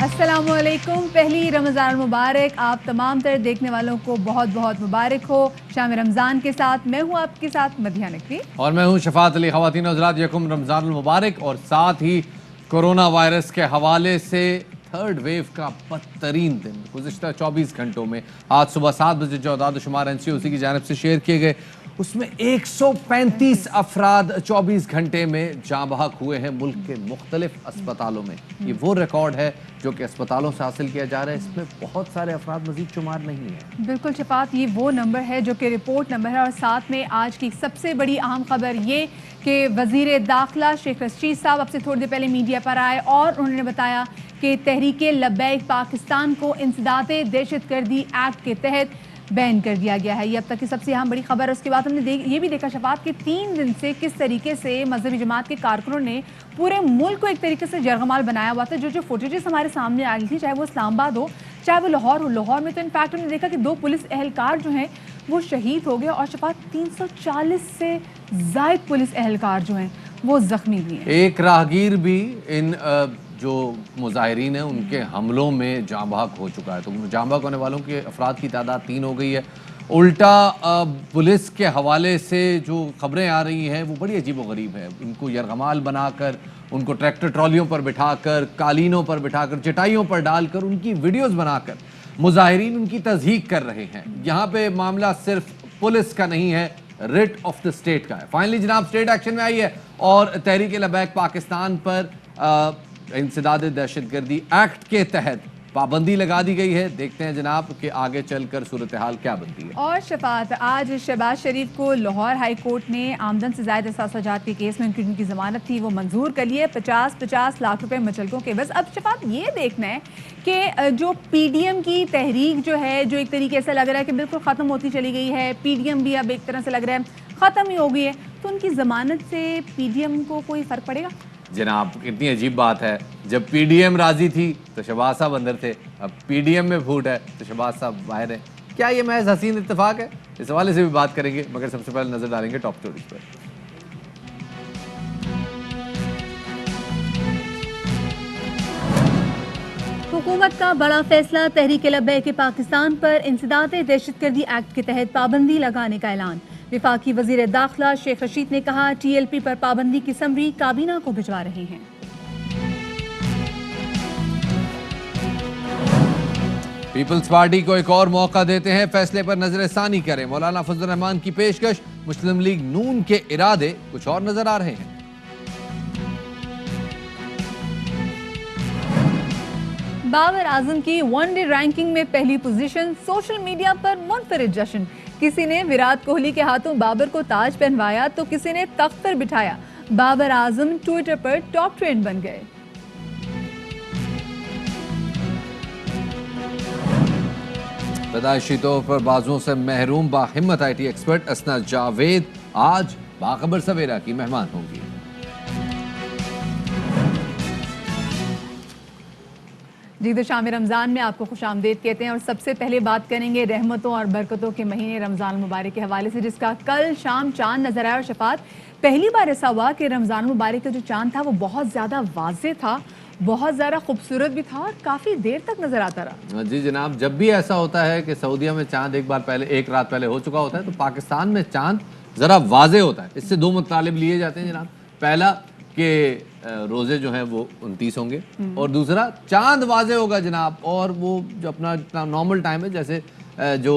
अस्सलाम वालेकुम। पहली रमज़ान मुबारक आप तमाम तर देखने वालों को बहुत बहुत मुबारक हो। शाम रमज़ान के साथ मैं हूँ आपके साथ मदिया नकवी और मैं हूँ शफात अली। ख़वातीन और हज़रात, यकुम रमज़ान मुबारक। और साथ ही कोरोना वायरस के हवाले से थर्ड वेव का बदतरीन दिन गुज़िश्ता 24 घंटों में आज सुबह 7 बजे जो अदाद शुमार NCOC की जानिब से शेयर किए गए, उसमें 135 अफराद 24 घंटे में जाँ बहक हुए हैं मुल्क के मुख्तलिफ अस्पतालों में। ये वो रिकॉर्ड है जो कि अस्पतालों से हासिल किया जा रहा है। इसमें बहुत सारे अफराद मजीद शुमार नहीं है। बिल्कुल शफात, ये वो नंबर है जो कि रिपोर्ट नंबर है। और साथ में आज की सबसे बड़ी अहम खबर ये कि वज़ीर दाखिला शेख रशीद साहब अब से थोड़ी देर पहले मीडिया पर आए और उन्होंने बताया कि तहरीक लब्बैक पाकिस्तान को इंसदादे दहशतगर्दी एक्ट के तहत बैन कर दिया गया है। ये अब तक की सबसे अहम बड़ी खबर है। उसके बाद हमने ये भी देखा शफात कि 3 दिन से किस तरीके से मजहबी जमात के कारकुनों ने पूरे मुल्क को एक तरीके से जरगमाल बनाया हुआ था। जो फुटेजेस हमारे सामने आई थी, चाहे वो इस्लामाबाद हो चाहे वो लाहौर हो। लाहौर में तो इनफैक्ट हमने देखा कि 2 पुलिस एहलकार जो हैं वो शहीद हो गए और शफात 340 से ज़ायद पुलिस एहलकार जो हैं वो ज़ख्मी भी हैं। एक राहगीर भी इन जो मुजाहिरीन हैं उनके हमलों में जाँ बहक हो चुका है। तो जाँ बहक होने वालों के अफराद की तादाद 3 हो गई है। उल्टा पुलिस के हवाले से जो खबरें आ रही हैं वो बड़ी अजीब व गरीब है। इनको यरगमाल बनाकर, उनको ट्रैक्टर ट्रॉलियों पर बिठाकर, कालीनों पर बिठाकर, चटाइयों पर डालकर, उनकी वीडियोज़ बनाकर मुजाहिरीन उनकी तज़हीक कर रहे हैं। यहाँ पे मामला सिर्फ पुलिस का नहीं है, रिट ऑफ द स्टेट का है। फाइनली जनाब स्टेट एक्शन में आई है और तहरीक लब्बैक पाकिस्तान पर इंसदाद दहशतगर्दी एक्ट के तहत पाबंदी लगा दी गई है। देखते हैं जनाब कि आगे चलकर सूरत हाल क्या बनती है। और शफात, आज शहबाज शरीफ को लाहौर हाई कोर्ट ने आमदन से ज़ायद असासाजात के केस में उनकी ज़मानत थी वो मंजूर कर लिए 50-50 लाख रुपए मुचलकों के। बस अब शफात ये देखना है कि जो PDM की तहरीक जो है, जो एक तरीके से लग रहा है कि बिल्कुल ख़त्म होती चली गई है, PDM भी अब एक तरह से लग रहा है ख़त्म ही हो गई है, तो उनकी ज़मानत से PDM को कोई फ़र्क पड़ेगा? जनाब इतनी अजीब बात है, जब PDM राजी थी तो शहबाज साहब अंदर थे, अब PDM में फूट है तो शहबाज साहब बाहर हैं। क्या ये महज हसीन इत्तेफाक है? इस हवाले से भी बात करेंगे, मगर सबसे पहले नजर डालेंगे टॉप स्टोरीज पर। हुकूमत का बड़ा फैसला, तहरीक लब्बैक पाकिस्तान पर इंसदाद दहशतगर्दी एक्ट के तहत पाबंदी लगाने का ऐलान। वफाकी वज़ीर दाखिला शेख रशीद ने कहा TLP पर पाबंदी की समरी काबीना को भिजवा रहे हैं। पीपल्स पार्टी को एक और मौका देते हैं, फैसले पर नजरसानी करें। मौलाना फजल रहमान की पेशकश, मुस्लिम लीग नून के इरादे कुछ और नजर आ रहे हैं। बाबर आजम की वनडे रैंकिंग में पहली पोजीशन, सोशल मीडिया पर मुनफरिद जश्न। किसी ने विराट कोहली के हाथों बाबर को ताज पहनवाया तो किसी ने तख्त पर बिठाया। बाबर आजम ट्विटर पर टॉप ट्रेंड बन गए। पैदाइशी तौर पर बाजुओं से महरूम बाहिम्मत IT एक्सपर्ट असना जावेद आज बाखबर सवेरा की मेहमान होंगी। जी तो शाम रमज़ान में आपको खुशामदीद कहते हैं और सबसे पहले बात करेंगे रहमतों और बरकतों के महीने रमज़ान मुबारक के हवाले से, जिसका कल शाम चांद नजर आया। और शफात, पहली बार ऐसा हुआ कि रमज़ान मुबारक का जो चांद था वो बहुत ज़्यादा वाज़ेह था, बहुत ज़्यादा खूबसूरत भी था और काफ़ी देर तक नजर आता रहा। जी जनाब, जब भी ऐसा होता है कि सऊदीया में चांद एक रात पहले हो चुका होता है तो पाकिस्तान में चांद ज़रा वाज़ेह होता है। इससे 2 मतलब लिए जाते हैं जनाब। पहला कि रोज़े जो हैं वो 29 होंगे और दूसरा चांद वाज़ेह होगा जनाब। और वो जो अपना नॉर्मल टाइम है, जैसे जो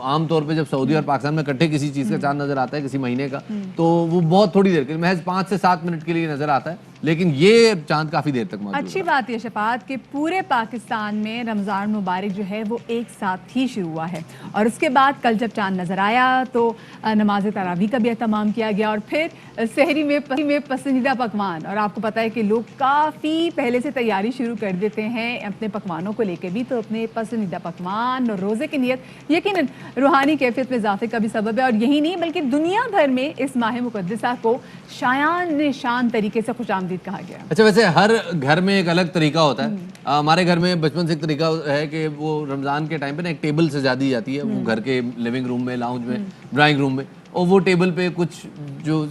आम तौर पे जब सऊदी और पाकिस्तान में इकट्ठे किसी चीज़ का चांद नज़र आता है किसी महीने का, तो वो बहुत थोड़ी देर के लिए, महज 5 से 7 मिनट के लिए नज़र आता है, लेकिन ये चांद काफ़ी देर तक मौजूद है। अच्छी बात है शफात कि पूरे पाकिस्तान में रमज़ान मुबारक जो है वो एक साथ ही शुरू हुआ है। और उसके बाद कल जब चांद नज़र आया तो नमाज तरावी का भी एहतमाम किया गया और फिर सहरी में पसंदीदा पकवान। और आपको पता है कि लोग काफ़ी पहले से तैयारी शुरू कर देते हैं अपने पकवानों को लेकर भी, तो अपने पसंदीदा पकवान और रोज़े की नीयत यकीनन रूहानी कैफियत में इजाफे का भी सबब है। और यही नहीं बल्कि दुनिया भर में इस माह मुक़द्दसा को शान तरीके से खुशामदीद कहा गया। अच्छा, वैसे हर घर में एक अलग तरीका होता है। हमारे घर में बचपन से एक तरीका है कि वो रमज़ान के टाइम पे ना एक टेबल सजा दी जाती है, वो घर के लिविंग रूम में, लाउंज में, ड्राइंग रूम में, और वो टेबल पे कुछ जो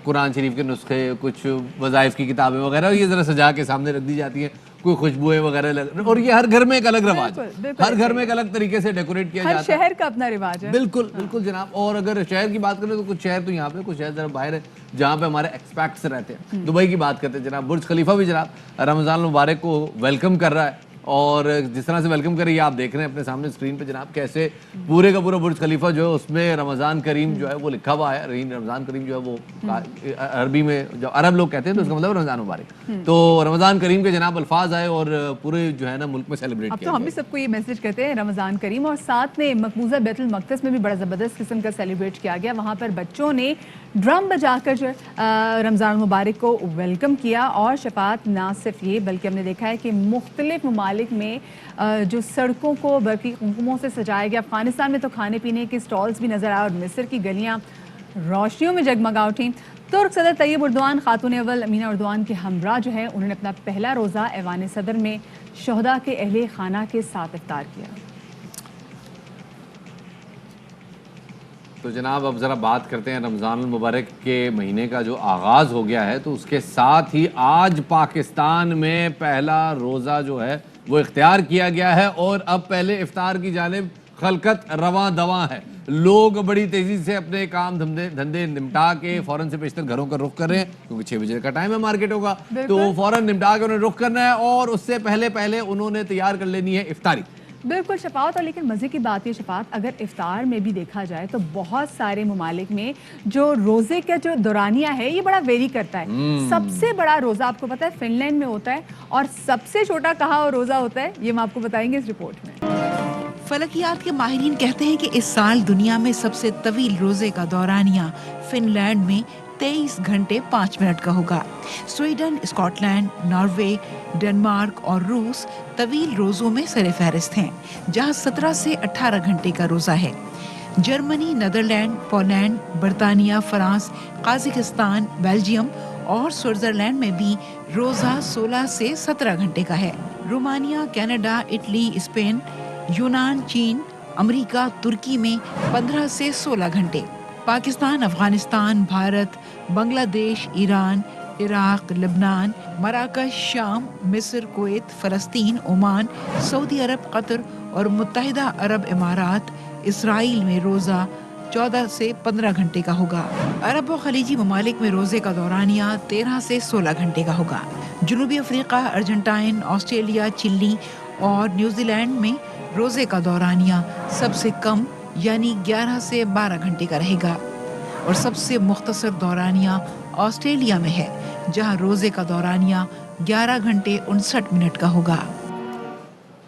कुरान शरीफ के नुस्खे, कुछ वज़ाइफ की किताबें वगैरह ये ज़रा सजा के सामने रख दी जाती हैं। کوئی خوشبوئیں وغیرہ اور یہ ہر گھر میں ایک الگ رواج ہے, بالکل ہر گھر میں ایک الگ طریقے سے ڈیکوریٹ کیا جاتا ہے, ہر شہر کا اپنا رواج ہے. بالکل بالکل جناب. اور اگر شہر کی بات کریں تو کچھ شہر تو یہاں پہ, کچھ شہر ذرا باہر ہے جہاں پہ ہمارے ایکسپیکٹس رہتے ہیں. دبئی کی بات کرتے ہیں جناب, برج خلیفہ بھی جناب رمضان المبارک کو ویلکم کر رہا ہے, اور جس طرح سے ویلکم کر رہی ہے آپ دیکھ رہے ہیں اپنے سامنے اسکرین پہ جناب, کیسے پورے کا پورا برج خلیفہ جو ہے اس میں رمضان کریم جو ہے وہ لکھا ہوا ہے. رمضان کریم جو ہے وہ عربی میں جو عرب لوگ کہتے ہیں تو اس کا مطلب رمضان مبارک. تو رمضان کریم کے جناب الفاظ آئے اور پورے جو ہے نا ملک میں سیلیبریٹ کیا. اب تو ہم بھی سب کو یہ میسج کرتے ہیں رمضان کریم, اور ساتھ میں مقبوضہ بیت المقدس میں بھی بڑا زبردست قسم کا سیلیبریٹ کیا گیا. وہاں پر بچوں نے ڈرم بجا کر جو رمضان مبارک کو ویلکم کیا. اور شفاعت نہ صرف یہ بلکہ ہم نے دیکھا ہے کہ مختلف ممالک میں جو سڑکوں کو برقی قمقموں سے سجایا گیا. افغانستان میں تو کھانے پینے کے سٹالز بھی نظر آئے اور مصر کی گلیاں روشنیوں میں جگمگا اٹھیں. ترک صدر طیب اردوان خاتون اول امینہ اردوان کے ہمراہ جو ہے انہوں نے اپنا پہلا روزہ ایوان صدر میں شہداء کے اہل خانہ کے ساتھ افطار کیا. تو جناب اب ذرا بات کرتے ہیں رمضان المبارک کے مہینے کا جو آغاز ہو گیا ہے, تو اس کے ساتھ ہی آج پاکستان میں پہلا روزہ جو ہے وہ اختیار کیا گیا ہے, اور اب پہلے افطار کی جانب خلقت رواں دواں ہے. لوگ بڑی تیزی سے اپنے کام دھندے نمٹا کے فوراً سے بیشتر گھروں کا رخ کر رہے ہیں, کیونکہ 6 بجے کا ٹائم ہے مارکیٹوں کا, تو فوراً نمٹا کے انہیں رخ کرنا ہے, اور اس سے پہلے انہوں نے تیار کر لینی ہے افطاری. بالکل شفاعت. اور لیکن مزے کی بات یہ شفاعت, اگر افطار میں بھی دیکھا جائے تو بہت سارے ممالک میں جو روزے کا جو دورانیہ ہے یہ بڑا ویری کرتا ہے. سب سے بڑا روزہ آپ کو پتا ہے فن لینڈ میں ہوتا ہے, اور سب سے چھوٹا کہاں روزہ ہوتا ہے یہ ہم آپ کو بتائیں گے اس رپورٹ میں. فلکیات کے ماہرین کہتے ہیں کہ اس سال دنیا میں سب سے طویل روزے کا دورانیہ فن لینڈ میں 23 گھنٹے 5 منٹ کا ہوگا. Sweden, Scotland, Norway, Denmark اور روس طویل روزوں میں سر فہرست ہیں, جہاں 17 سے 18 گھنٹے کا روزہ ہے. جرمنی، نیدرلینڈ، پولینڈ، برطانیہ، فرانس، قازقستان، بیلجیم اور سوئٹزرلینڈ میں بھی روزہ 16 سے 17 گھنٹے کا ہے. رومانیہ، کینیڈا، اٹلی، اسپین، یونان، چین، امریکہ، ترکی میں 15 سے 16 گھنٹے. پاکستان، افغانستان، بھارت، بنگلہ دیش، ایران، عراق، لبنان، مراکش، شام، مصر، کویت، فلسطین، عمان، سعودی عرب، قطر اور متحدہ عرب امارات، اسرائیل میں روزہ 14 سے 15 گھنٹے کا ہوگا. عرب و خلیجی ممالک میں روزے کا دورانیہ 13 سے 16 گھنٹے کا ہوگا. جنوبی افریقہ، ارجنٹائن، آسٹریلیا، چلی اور نیوزی لینڈ میں روزے کا دورانیہ سب سے کم یعنی 11 سے 12 گھنٹے کا رہے گا, اور سب سے مختصر دورانیہ آسٹریلیا میں ہے, جہاں روزے کا دورانیہ 11 گھنٹے 59 منٹ کا ہوگا.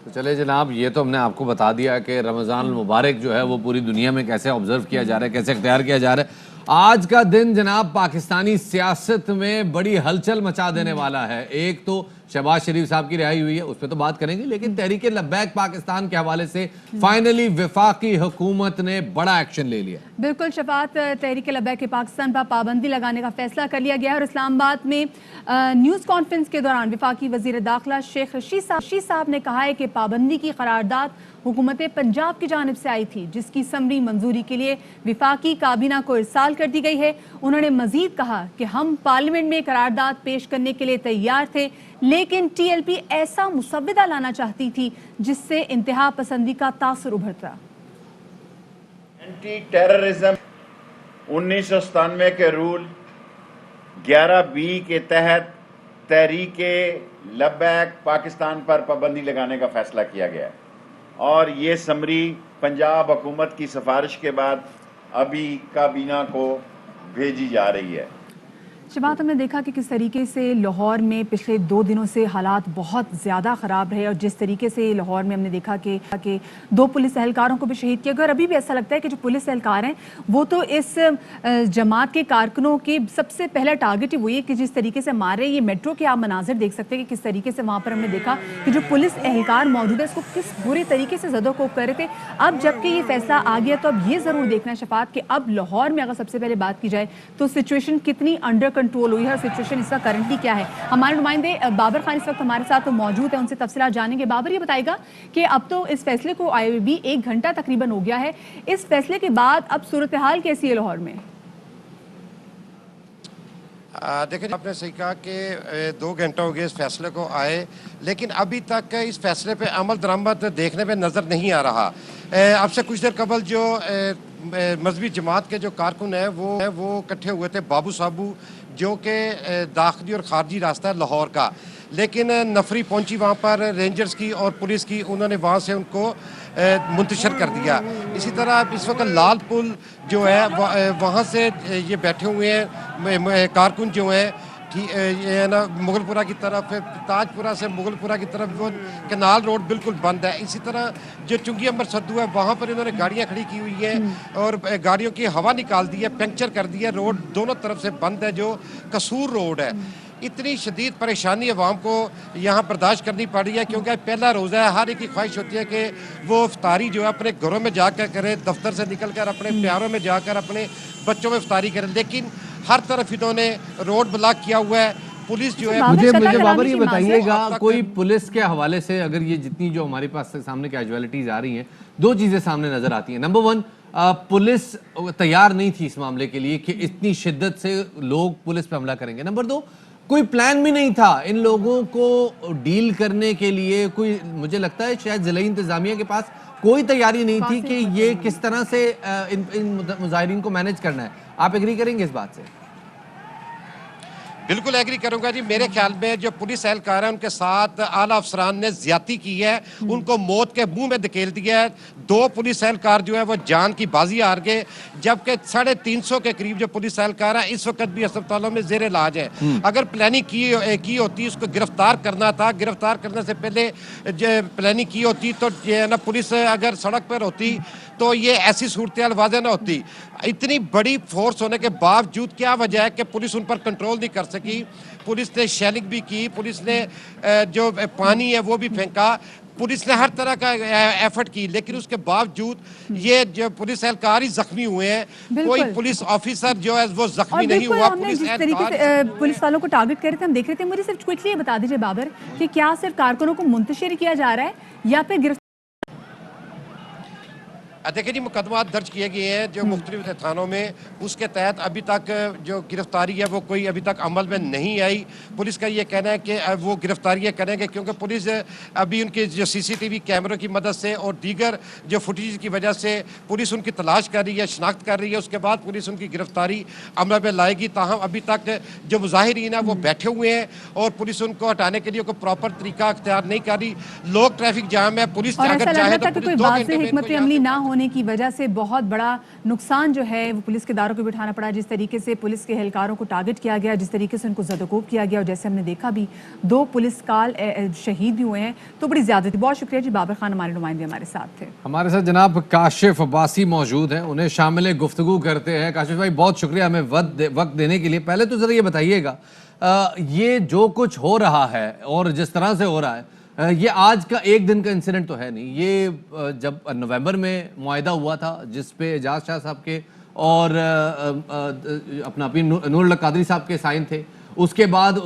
تو چلے جناب, یہ تو ہم نے آپ کو بتا دیا کہ رمضان المبارک جو ہے وہ پوری دنیا میں کیسے آبزرو کیا جا رہا ہے, کیسے اختیار کیا جا رہا ہے. آج کا دن جناب پاکستانی سیاست میں بڑی ہلچل مچا دینے والا ہے. ایک تو شہباز شریف صاحب کی رہائی ہوئی ہے, اس پہ تو بات کریں گے, لیکن تحریک لبیک پاکستان کے حوالے سے فائنلی وفاقی حکومت نے بڑا ایکشن لے لیا. بالکل شفاعت, تحریک لبیک پاکستان پر پابندی لگانے کا فیصلہ کر لیا گیا ہے, اور اسلام آباد میں نیوز کانفرنس کے دوران وفاقی وزیر داخلہ شیخ رشید صاحب نے کہا ہے کہ پابندی کی قرارداد حکومت پنجاب کی جانب سے آئی تھی, جس کی سمری منظوری کے لیے وفاقی کابینہ کو ارسال کر دی گئی ہے. انہوں نے مزید کہا کہ ہم پارلیمنٹ میں قرارداد پیش کرنے کے لیے تیار تھے, لیکن ٹی ایل پی ایسا مسودہ لانا چاہتی تھی جس سے انتہا پسندی کا تاثر ابھرتا. اینٹی ٹیررزم 1997 کے رول 11B کے تحت تحریک لبیک پاکستان پر پابندی لگانے کا فیصلہ کیا گیا ہے, اور یہ سمری پنجاب حکومت کی سفارش کے بعد ابھی کابینہ کو بھیجی جا رہی ہے. شبات, ہم نے دیکھا کہ کس طریقے سے لاہور میں پچھلے 2 دنوں سے حالات بہت زیادہ خراب رہے, اور جس طریقے سے لاہور میں ہم نے دیکھا کہ 2 پولیس اہلکاروں کو بھی شہید کیا گیا, اور ابھی بھی ایسا لگتا ہے کہ جو پولیس اہلکار ہیں وہ تو اس جماعت کے کارکنوں کی سب سے پہلا ٹارگٹ ہی وہی ہے کہ جس طریقے سے مار رہے ہیں. یہ میٹرو کے آپ مناظر دیکھ سکتے ہیں کہ کس طریقے سے وہاں پر ہم نے دیکھا کہ جو پولیس اہلکار موجود ہے اس کو کس برے طریقے سے زد و کوب کر رہے تھے. اب جب کہ یہ فیصلہ آ گیا تو اب یہ ضرور دیکھنا ہے شفاعت کہ اب لاہور میں اگر سب سے پہلے بات کی جائے تو سچویشن کتنی انڈر کنٹرول ہوئی ہے, اور سچویشن اس کا کرنٹلی کیا ہے. ہمارے نمائندے بابر خان اس وقت ہمارے ساتھ موجود ہیں, ان سے تفصیلات جانیں گے. بابر, یہ بتائے گا کہ اب تو اس فیصلے کو آئے ہوئے بھی 1 گھنٹہ تقریباً ہو گیا ہے, اس فیصلے کے بعد اب صورتحال کیسی ہے لاہور میں؟ देखिए आपने सही कहा कि 2 घंटे हो गए इस फैसले को आए, लेकिन अभी तक इस फैसले पे अमल दरामद देखने में नज़र नहीं आ रहा। आपसे कुछ देर कबल जो मजहबी जमात के जो कारकुन है वो इकट्ठे हुए थे बाबू साबू, जो कि दाखिली और खारजी रास्ता है लाहौर का, लेकिन नफरी पहुंची वहाँ पर रेंजर्स की और पुलिस की, उन्होंने वहाँ से उनको मुंतशर कर दिया। इसी तरह इस वक्त लाल पुल जो है वहाँ से ये बैठे हुए हैं कारकुन जो हैं, ये है ना मुगलपुरा की तरफ, ताजपुरा से मुगलपुरा की तरफ वो कनाल रोड बिल्कुल बंद है। इसी तरह जो चुंगी अंबर सद्दू है वहाँ पर इन्होंने गाड़ियाँ खड़ी की हुई है और गाड़ियों की हवा निकाल दी है, पंक्चर कर दिया, रोड दोनों तरफ से बंद है जो कसूर रोड है। इतनी शदीद परेशानी अवाम को यहाँ बर्दाश्त करनी पड़ रही है, क्योंकि पहला रोज़ा है, हर एक की ख्वाहिश होती है कि वो इफ्तारी जो है अपने घरों में जाकर करे, दफ्तर से निकल कर अपने प्यारों में जाकर अपने बच्चों में इफ्तारी करें, लेकिन हर तरफ इन्होंने रोड ब्लॉक किया हुआ है। पुलिस जो है मुझे बाबर ये बताइएगा, कोई पुलिस के हवाले से अगर ये जितनी जो हमारे पास सामने कैजुअलिटीज आ रही हैं, 2 चीजें सामने नजर आती हैं। नंबर 1, पुलिस तैयार नहीं थी इस मामले के लिए कि इतनी शिद्दत से लोग पुलिस पे हमला करेंगे। नंबर 2, कोई प्लान भी नहीं था इन लोगों को डील करने के लिए। कोई, मुझे लगता है शायद जिला इंतजामिया के पास कोई तैयारी नहीं थी कि ये किस तरह से इन मुजाहिरीन को मैनेज करना है। आप एग्री करेंगे इस बात से? बिल्कुल एग्री करूंगा जी। मेरे ख्याल में जो पुलिस एहलकार है उनके साथ आला अफसरान ने ज्यादती की है, उनको मौत के मुंह में धकेल दिया है। 2 पुलिस एहलकार जो है वो जान की बाजी हार गए, जबकि 350 के करीब जो पुलिस एहलकार है इस वक्त भी अस्पतालों में जेर इलाज है। अगर प्लानिंग की होती, उसको गिरफ्तार करना था, गिरफ्तार करने से पहले प्लानिंग की होती तो ये ना पुलिस अगर सड़क पर होती तो ये ऐसी सूरत वाज़ेह ना होती। इतनी बड़ी फोर्स होने के बावजूद क्या वजह है कि पुलिस उन पर कंट्रोल नहीं कर सकी? पुलिस ने शेलिंग भी की, पुलिस ने जो पानी है वो भी फेंका, पुलिस ने हर तरह का एफर्ट की, लेकिन उसके बावजूद ये जो पुलिस एहलकार ही जख्मी हुए हैं। कोई पुलिस ऑफिसर जो है वो जख्मी नहीं हुआ। पुलिस जिस तरीके से पुलिस वालों को टारगेट कर रहे थे हम देख रहे थे। मुझे सिर्फ क्विकली ये बता दीजिए बाबर कि क्या सिर्फ कारकुनों को मुंतशिर किया जा रहा है या फिर देखिए जी, मुकदमा दर्ज किए गए हैं जो मुख्तलिफ थानों में, उसके तहत अभी तक जो गिरफ्तारी है वो कोई अभी तक अमल में नहीं आई। पुलिस का ये कहना है कि वो गिरफ्तारियाँ करेंगे, क्योंकि पुलिस अभी उनके जो CCTV कैमरों की मदद से और दीगर जो फुटेज की वजह से पुलिस उनकी तलाश कर रही है, शनाख्त कर रही है, उसके बाद पुलिस उनकी गिरफ्तारी अमल में लाएगी। ताहम अभी तक जो मुजाहिरीन है वो बैठे हुए हैं और पुलिस उनको हटाने के लिए कोई प्रॉपर तरीका अख्तियार नहीं कर रही। लोग ट्रैफिक जाम है, पुलिस अगर चाहे तो पुलिस 2 घंटे में हिकमत अमली ना होने की वजह से बहुत बड़ा नुकसान जो है वो पुलिस के दारों को बिठाना पड़ा। जिस तरीके से पुलिस के एहलकारों को टारगेट किया गया, जिस तरीके से उनको ज़दकोब किया गया, और जैसे हमने देखा भी 2 पुलिस काल शहीद भी हुए हैं, तो बड़ी ज्यादती। बहुत शुक्रिया जी बाबर खान, हमारे नुमाइंदे हमारे साथ थे। हमारे साथ जनाब काशिफ अब्बासी मौजूद हैं, उन्हें शामिल गुफ्तगू करते हैं। काशिफ भाई बहुत शुक्रिया हमें वक्त देने के लिए। पहले तो जरा ये बताइएगा, ये जो कुछ हो रहा है और जिस तरह से हो रहा है, ये आज का एक दिन का इंसिडेंट तो है नहीं। ये जब नवंबर में मुआहिदा हुआ था जिस पे एजाज शाह साहब के और अपना नूरुल कादरी साहब के साइन थे, उसके बाद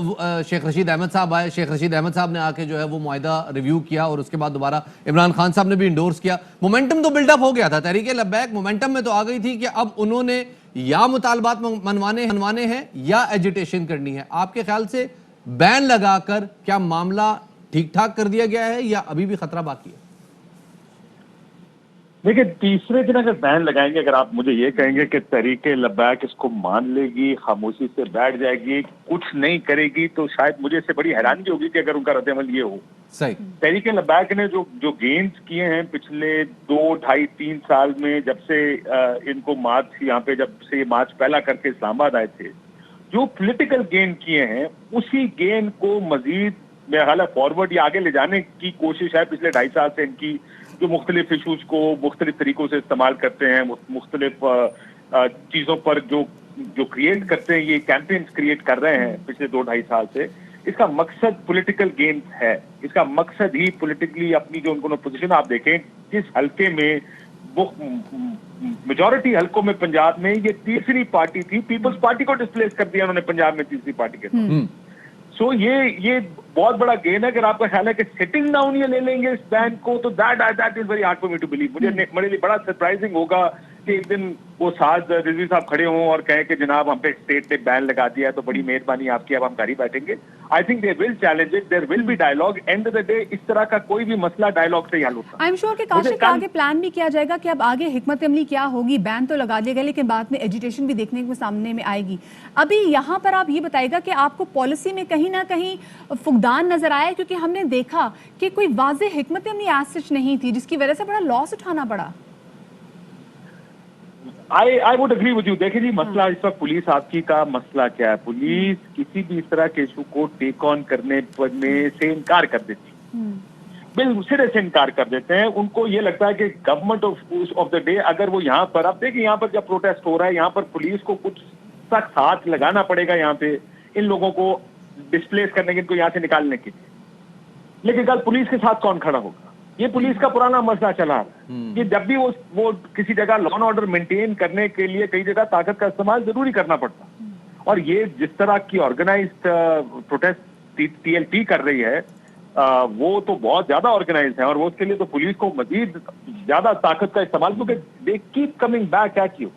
शेख रशीद अहमद साहब आए। शेख रशीद अहमद साहब ने आके जो है वो मुआहिदा रिव्यू किया और उसके बाद दोबारा इमरान खान साहब ने भी इंडोर्स किया। मोमेंटम तो बिल्डअप हो गया था, तहरीक लब्बैक मोमेंटम में तो आ गई थी कि अब उन्होंने या मुतालबात मनवाने हैं या एजिटेशन करनी है। आपके ख्याल से बैन लगाकर क्या मामला ठीक ठाक कर दिया गया है या अभी भी खतरा बाकी है? देखिए, तीसरे दिन अगर बैन लगाएंगे, अगर आप मुझे ये कहेंगे कि तहरीक लब्बैक इसको मान लेगी, खामोशी से बैठ जाएगी, कुछ नहीं करेगी, तो शायद मुझे इससे बड़ी हैरानी होगी कि अगर उनका रद्द-ए-अमल ये हो। सही। तहरीक लब्बैक ने जो गेन्स किए हैं पिछले 2, 2.5, 3 साल में, जब से इनको मार्च यहाँ पे जब से मार्च पहला करके इस्लामाबाद आए थे, जो पॉलिटिकल गेन किए हैं उसी गेन को मजीद मेरा ख्याल है फॉरवर्ड या आगे ले जाने की कोशिश है। पिछले 2.5 साल से इनकी जो मुख्तलिफ इशूज को मुख्तलिफ तरीकों से इस्तेमाल करते हैं, मुख्तलिफ चीज़ों पर जो क्रिएट करते हैं, ये कैंपेन्स क्रिएट कर रहे हैं पिछले 2-2.5 साल से। इसका मकसद पॉलिटिकल गेन है, इसका मकसद ही पॉलिटिकली अपनी जो उनको पोजीशन, आप देखें जिस हल्के में वो मेजॉरिटी हल्कों में पंजाब में ये तीसरी पार्टी थी, पीपल्स पार्टी को डिस्प्लेस कर दिया उन्होंने पंजाब में तीसरी पार्टी के साथ। सो ये बहुत बड़ा गेन है। अगर आपका ख्याल है कि सेटिंग डाउन ये ले लेंगे इस बैन को, तो that is very hard for me to believe. मुझे मेरे लिए बड़ा सरप्राइजिंग होगा کہ ایک دن وہ ساتھ رضوی صاحب کھڑے ہوں اور کہیں کہ جناب ہم پہ اسٹیٹ نے بین لگا دیا ہے تو بڑی مہربانی آپ کی, اب ہم گھر ہی بیٹھیں گے. I think they will challenge it, there will be dialogue. End of the day اس طرح کا کوئی بھی مسئلہ ڈائلاگ سے ہی حل ہوتا ہے. آئی ایم شیور کہ کاشف آگے پلان بھی کیا جائے گا کہ اب آگے حکمت عملی کیا ہوگی. بین تو لگا دیا گیا لیکن بعد میں ایجیٹیشن بھی دیکھنے کو سامنے میں آئے گی. ابھی یہاں پر آپ یہ بتائے گا کہ آپ کو پالیسی میں کہیں نہ کہیں فقدان نظر آیا, کیونکہ ہم نے دیکھا کہ کوئی واضح حکمت عملی ایز سچ نہیں تھی جس کی وجہ سے بڑا لاس اٹھانا پڑا. I would agree with you. دیکھیں جی مسئلہ اس وقت پولیس آپ کی کا مسئلہ کیا ہے. پولیس کسی بھی اس طرح کے ایشو کو ٹیک آن کرنے میں سے انکار کر دیتی, بالکل سرے سے انکار کر دیتے ہیں. ان کو یہ لگتا ہے کہ گورنمنٹ آف دا ڈے اگر وہ یہاں پر, اب دیکھیں یہاں پر جب پروٹیسٹ ہو رہا ہے یہاں پر پولیس کو کچھ سخت ہاتھ لگانا پڑے گا یہاں پہ ان لوگوں کو ڈسپلیس کرنے کے, ان کو یہاں سے نکالنے کے لیے. لیکن کل پولیس کے ساتھ کون کھڑا ہوگا؟ یہ پولیس کا پرانا مسئلہ چلا ہے کہ جب بھی وہ کسی جگہ لا اینڈ آرڈر مینٹین کرنے کے لیے کئی جگہ طاقت کا استعمال ضروری کرنا پڑتا. اور یہ جس طرح کی organised protest T L P کر رہی ہے وہ تو بہت زیادہ آرگنائزڈ ہے, اور وہ اس کے لیے تو پولیس کو مزید زیادہ طاقت کا استعمال, کیونکہ they keep coming back at you.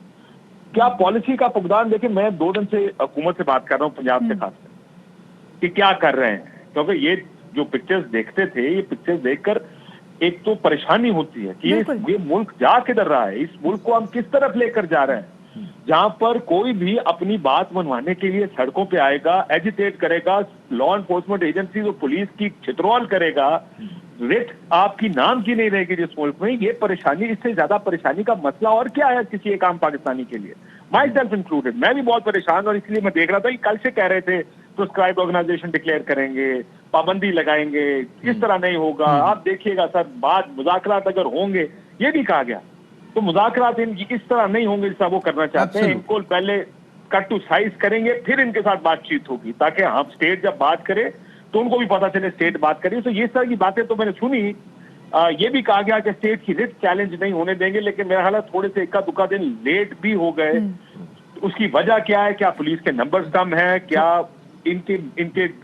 کیا پالیسی کا فقدان؟ دیکھیں میں 2 دن سے حکومت سے بات کر رہا ہوں پنجاب سے خاص کر کہ کیا کر رہے ہیں, کیونکہ یہ جو پکچرز دیکھتے تھے یہ پکچرز دیکھ کر ایک تو پریشانی ہوتی ہے کہ یہ ملک جا کدھر رہا ہے, اس ملک کو ہم کس طرف لے کر جا رہے ہیں, جہاں پر کوئی بھی اپنی بات منوانے کے لیے سڑکوں پہ آئے گا, ایجیٹیٹ کرے گا, لا انفورسمنٹ ایجنسیز اور پولیس کی چھترول کرے گا, ریٹ آپ کی نام کی نہیں رہے گی جس ملک میں. یہ پریشانی, اس سے زیادہ پریشانی کا مسئلہ اور کیا ہے کسی ایک عام پاکستانی کے لیے, مائی سیلف انکلوڈیڈ. میں بھی بہت پریشان, اور اس لیے میں دیکھ رہا تھا کہ کل سے کہہ رہے تھے پرسکرائبڈ آرگنائزیشن ڈکلیئر کریں گے, پابندی لگائیں گے, اس طرح نہیں ہوگا. آپ دیکھیے گا سر بات مذاکرات اگر ہوں گے, یہ بھی کہا گیا, تو مذاکرات اس طرح نہیں ہوں گے جیسا وہ کرنا چاہتے ہیں. ان کو پہلے کٹ ٹو سائز کریں گے, پھر ان کے ساتھ بات چیت ہوگی, تاکہ ہم اسٹیٹ جب بات کرے تو ان کو بھی پتا چلے اسٹیٹ بات کرے. تو یہ طرح کی باتیں تو میں نے سنی. یہ بھی کہا گیا کہ اسٹیٹ کی ریٹ چیلنج نہیں ہونے دیں گے, لیکن میرا خیال ہے تھوڑے سے اکا دکا دن لیٹ بھی ہو گئے. اس کی وجہ کیا ہے؟ کیا پولیس کے نمبرز کم ہیں؟ کیا ان کے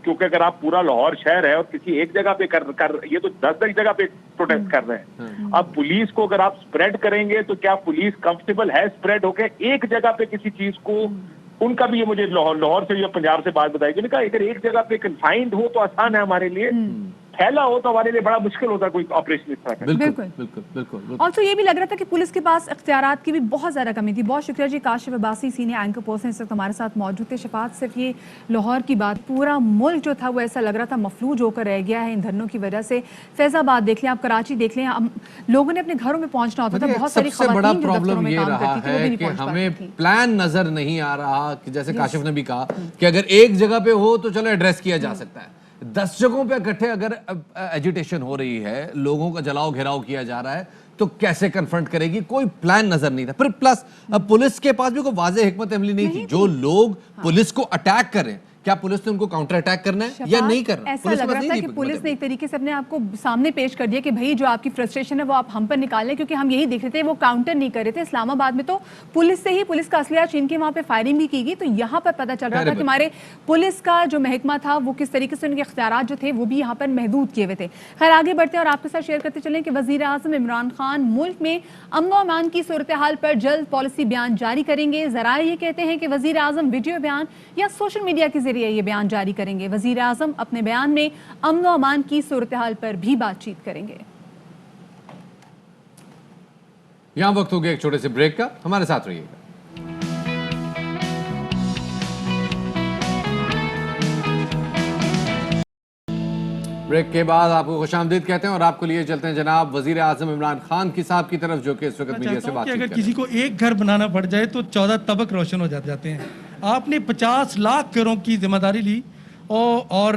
کیونکہ اگر آپ پورا لاہور شہر ہے اور کسی ایک جگہ پہ کر یہ تو 10 جگہ پہ پروٹیسٹ کر رہے ہیں. اب پولیس کو اگر آپ اسپریڈ کریں گے تو کیا پولیس کمفرٹیبل ہے اسپریڈ ہو کے ایک جگہ پہ کسی چیز کو؟ ان کا بھی یہ مجھے لاہور سے یا پنجاب سے بات بتائی کہ اگر ایک جگہ پہ کنفائنڈ ہو تو آسان ہے ہمارے لیے, پھیلا ہو تو ہمارے لیے بڑا مشکل ہوتا ہے کوئی آپریشن اس طرح کا. بالکل. اور تو یہ بھی لگ رہا تھا کہ پولیس کے پاس اختیارات کی بھی بہت زیادہ کمی تھی. بہت شکریہ جی Kashif Abbasi, senior anchor person اس وقت ہمارے ساتھ موجود تھے. شفاعت, صرف یہ لاہور کی بات, پورا ملک جو تھا وہ ایسا لگ رہا تھا مفلوج ہو کر رہ گیا ہے ان دھرنوں کی وجہ سے. فیض آباد دیکھ لیں آپ, کراچی دیکھ لیں, لوگوں نے اپنے گھروں میں پہنچنا ہوتا تھا. بہت ساری خواتین جو دفتروں میں کام کرتی تھی وہ بھی نہیں پہنچ پاتی تھی. پلان نظر نہیں آ رہا, جیسے کاشف نے بھی کہا کہ اگر ایک جگہ پہ ہو تو چلو ایڈریس کیا جا سکتا ہے, 10 جگہوں پہ اکٹھے اگر ایجیٹیشن ہو رہی ہے, لوگوں کا جلاؤ گھیراؤ کیا جا رہا ہے, تو کیسے کنفرنٹ کرے گی؟ کوئی پلان نظر نہیں تھا. پھر پلس اب پولیس کے پاس بھی کوئی واضح حکمت عملی نہیں تھی. جو لوگ پولیس کو اٹیک کر رہے ہیں, کیا پولیس نے ان کو کاؤنٹر اٹیک کرنا ہے یا نہیں کرنا؟ ایسا لگ رہا تھا کہ پولیس نے ایک طریقے سے اپنے آپ کو سامنے پیش کر دیا کہ بھائی جو آپ کی فرسٹریشن ہے وہ آپ ہم پر نکالیں, کیونکہ ہم یہی دیکھ رہے تھے وہ کاؤنٹر نہیں کر رہے تھے. اسلام آباد میں تو پولیس سے ہی پولیس کا اسلحہ چھین کے وہاں پہ فائرنگ بھی کی گئی. تو یہاں پر پتہ چل رہا تھا کہ ہمارے پولیس کا جو محکمہ تھا وہ کس طریقے سے ان کے اختیارات جو تھے وہ بھی یہاں پر محدود کیے ہوئے تھے. خیر آگے بڑھتے ہیں اور آپ کے ساتھ شیئر کرتے چلیں کہ وزیر اعظم عمران خان ملک میں امن و امان کی صورتحال پر جلد پالیسی بیان جاری کریں گے. ذرائع یہ کہتے ہیں کہ وزیر اعظم ویڈیو بیان یا سوشل میڈیا کے ذریعے یہ بیان جاری کریں گے. وزیر اعظم اپنے بیان میں امن و امان کی صورتحال پر بھی بات چیت کریں گے. یہاں وقت ہو گیا ایک چھوٹے سے بریک کا, ہمارے ساتھ رہیے گا. بریک کے بعد آپ کو خوش آمدید کہتے ہیں اور آپ کو لیے چلتے ہیں جناب وزیر اعظم عمران خان کی صاحب کی طرف, جو کہ اس وقت میڈیا سے بات اگر کسی کو ایک گھر بنانا پڑ جائے تو 14 طبق روشن ہو جاتے ہیں. آپ نے 50 لاکھ گھروں کی ذمہ داری لی اور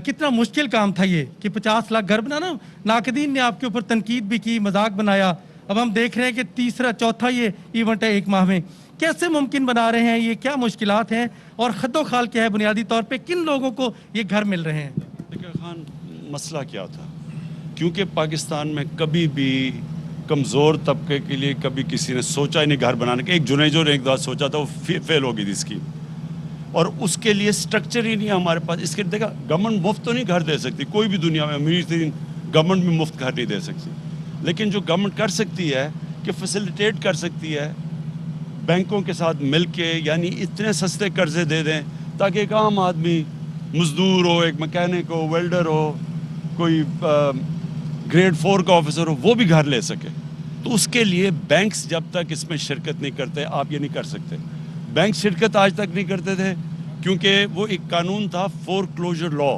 کتنا مشکل کام تھا یہ کہ 50 لاکھ گھر بنانا. ناقدین نے آپ کے اوپر تنقید بھی کی, مذاق بنایا. اب ہم دیکھ رہے ہیں کہ تیسرا چوتھا یہ ایونٹ ہے ایک ماہ میں. کیسے ممکن بنا رہے ہیں, یہ کیا مشکلات ہیں اور خد و خال کیا ہے بنیادی طور پہ, کن لوگوں کو یہ گھر مل رہے ہیں؟ دیکھیں خان, مسئلہ کیا تھا, کیونکہ پاکستان میں کبھی بھی کمزور طبقے کے لیے کبھی کسی نے سوچا ہی نہیں گھر بنانے کا. ایک جنیجو نے ایک دفعہ سوچا تھا, وہ فیل ہو گئی تھی اسکیم, اور اس کے لیے سٹرکچر ہی نہیں ہے ہمارے پاس. اس کے دیکھا گورنمنٹ مفت تو نہیں گھر دے سکتی, کوئی بھی دنیا میں امیر ترین گورنمنٹ بھی مفت گھر نہیں دے سکتی, لیکن جو گورنمنٹ کر سکتی ہے کہ فیسیلیٹیٹ کر سکتی ہے بینکوں کے ساتھ مل کے, یعنی اتنے سستے قرضے دے دیں تاکہ ایک عام آدمی, مزدور ہو, ایک مکینک ہو, ویلڈر ہو, کوئی گریڈ 4 کا آفیسر ہو, وہ بھی گھر لے سکے. تو اس کے لیے بینکس جب تک اس میں شرکت نہیں کرتے آپ یہ نہیں کر سکتے. بینک شرکت آج تک نہیں کرتے تھے کیونکہ وہ ایک قانون تھا فور کلوجر لا,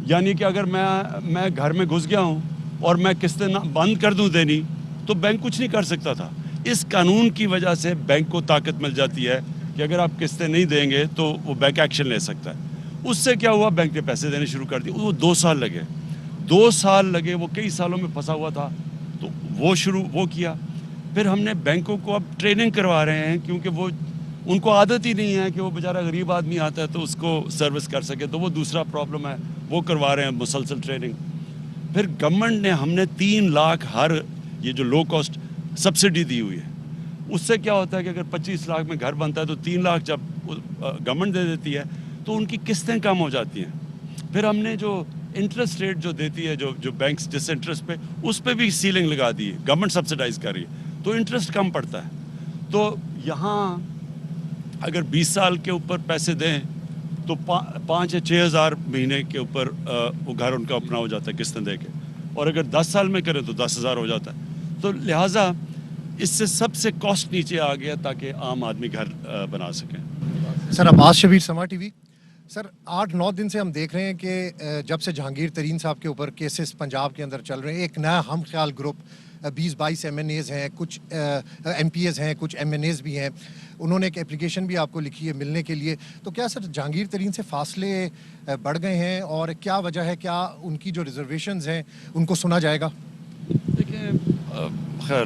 یعنی کہ اگر میں گھر میں گھس گیا ہوں اور میں قسطیں بند کر دوں دینی تو بینک کچھ نہیں کر سکتا تھا. اس قانون کی وجہ سے بینک کو طاقت مل جاتی ہے کہ اگر آپ قسطیں نہیں دیں گے تو وہ بینک ایکشن لے سکتا ہے. اس سے کیا ہوا, بینک نے پیسے دینے شروع کر دیے. وہ 2 سال لگے, 2 سال لگے, وہ کئی سالوں میں پھنسا ہوا تھا تو وہ کیا. پھر ہم نے بینکوں کو اب ٹریننگ کروا رہے ہیں کیونکہ وہ ان کو عادت ہی نہیں ہے کہ وہ بیچارہ غریب آدمی آتا ہے تو اس کو سروس کر سکے, تو وہ دوسرا پرابلم ہے, وہ کروا رہے ہیں مسلسل ٹریننگ. پھر گورنمنٹ نے ہم نے 3 لاکھ ہر یہ جو لو کاسٹ سبسڈی دی ہوئی ہے. اس سے کیا ہوتا ہے کہ اگر 25 لاکھ میں گھر بنتا ہے تو 3 لاکھ جب گورنمنٹ دے دیتی ہے تو ان کی قسطیں کم ہو جاتی ہیں. پھر ہم نے جو انٹرسٹ ریٹ جو دیتی ہے جو بینکس جس انٹرسٹ پہ, اس پہ بھی سیلنگ لگا دی ہے, گورنمنٹ سبسڈائز کر رہی ہے تو انٹرسٹ کم پڑتا ہے. تو یہاں اگر 20 سال کے اوپر پیسے دیں تو 5 یا 6 ہزار مہینے کے اوپر وہ گھر ان کا اپنا ہو جاتا ہے قسطیں دے کے, اور اگر 10 سال میں کریں تو 10,000 ہو جاتا ہے. تو لہٰذا اس سے سب سے کاسٹ نیچے آ گیا تاکہ عام آدمی گھر بنا سکیں. سر عباس شبیر, سما ٹی وی. سر 8-9 دن سے ہم دیکھ رہے ہیں کہ جب سے جہانگیر ترین صاحب کے اوپر کیسز پنجاب کے اندر چل رہے ہیں, ایک نیا ہم خیال گروپ 20-22 MNAs ہیں, کچھ MPs ہیں, کچھ MNAs بھی ہیں, انہوں نے ایک اپلیکیشن بھی آپ کو لکھی ہے ملنے کے لیے. تو کیا سر جہانگیر ترین سے فاصلے بڑھ گئے ہیں اور کیا وجہ ہے, کیا ان کی جو ریزرویشنز ہیں ان کو سنا جائے گا؟ دیکھیں خیر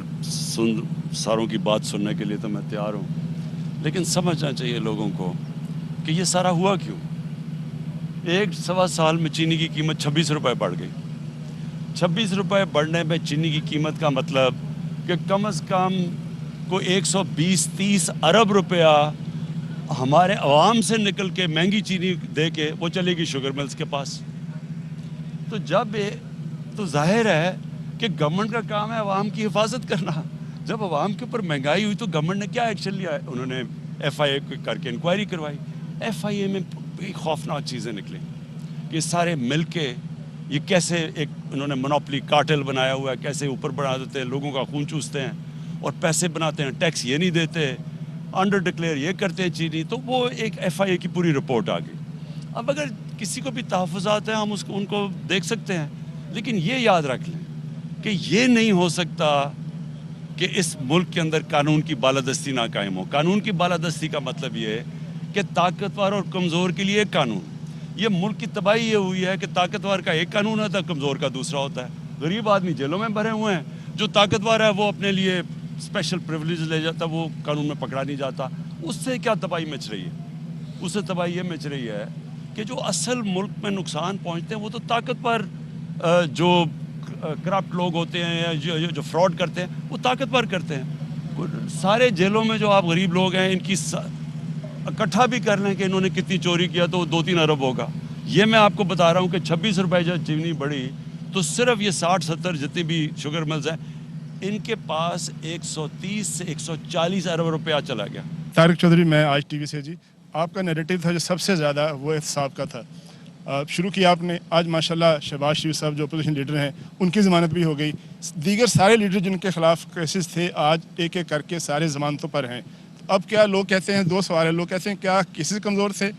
ساروں کی بات سننے کے لیے تو میں تیار ہوں, لیکن سمجھنا چاہیے لوگوں کو کہ یہ سارا ہوا کیوں. 1-1.25 سال میں چینی کی قیمت 26 روپے بڑھ گئی. 26 روپے بڑھنے میں چینی کی قیمت کا مطلب کہ کم از کم کو 120-130 ارب روپیہ ہمارے عوام سے نکل کے مہنگی چینی دے کے وہ چلے گی شوگر ملز کے پاس. تو ظاہر ہے کہ گورنمنٹ کا کام ہے عوام کی حفاظت کرنا. جب عوام کے اوپر مہنگائی ہوئی تو گورنمنٹ نے کیا ایکشن لیا ہے, انہوں نے FIA کر کے انکوائری کروائی. FIA میں بڑی خوفناک چیزیں نکلیں کہ سارے مل کے یہ کیسے ایک انہوں نے منوپلی کارٹل بنایا ہوا ہے, کیسے اوپر بڑھا دیتے ہیں, لوگوں کا خون چوستے ہیں اور پیسے بناتے ہیں, ٹیکس یہ نہیں دیتے, انڈر ڈکلیئر یہ کرتے ہیں چینی. تو وہ ایک FIA کی پوری رپورٹ آ گئی. اب اگر کسی کو بھی تحفظات ہیں ہم ان کو دیکھ سکتے ہیں, لیکن یہ یاد رکھ لیں کہ یہ نہیں ہو سکتا کہ اس ملک کے اندر قانون کی بالادستی نہ قائم ہو. قانون کی بالادستی کا مطلب یہ ہے کہ طاقتور اور کمزور کے لیے ایک قانون. یہ ملک کی تباہی یہ ہوئی ہے کہ طاقتور کا ایک قانون ہوتا ہے, کمزور کا دوسرا ہوتا ہے. غریب آدمی جیلوں میں بھرے ہوئے ہیں, جو طاقتور ہے وہ اپنے لیے اسپیشل پریولیج لے جاتا, وہ قانون میں پکڑا نہیں جاتا. اس سے کیا تباہی مچ رہی ہے؟ اس سے تباہی یہ مچ رہی ہے کہ جو اصل ملک میں نقصان پہنچتے ہیں وہ تو طاقتور جو کرپٹ لوگ ہوتے ہیں یا جو فراڈ کرتے ہیں وہ طاقتور کرتے ہیں. سارے جیلوں میں جو آپ غریب لوگ ہیں ان کی اکٹھا بھی کر لیں کہ انہوں نے کتنی چوری کیا تو 2-3 ارب ہوگا. یہ میں آپ کو بتا رہا ہوں کہ 26 روپے جب چینی بڑھی تو صرف یہ 60-70 جتنی بھی شوگر ملز ہیں ان کے پاس 130 سے 140 ارب روپیہ چلا گیا. طارق چودھری, میں آج ٹی وی سے. جی, آپ کا نیریٹو تھا جو سب سے زیادہ وہ احتساب کا تھا. شروع کیا آپ نے, آج ماشاءاللہ شہباز شریف صاحب جو اپوزیشن لیڈر ہیں ان کی ضمانت بھی ہو گئی. دیگر سارے لیڈر جن کے خلاف کیسز تھے آج ایک ایک کر کے سارے ضمانتوں پر ہیں. اب کیا لوگ کہتے ہیں, 2 سوال ہیں, لوگ کہتے ہیں کیا کیسز کمزور تھے,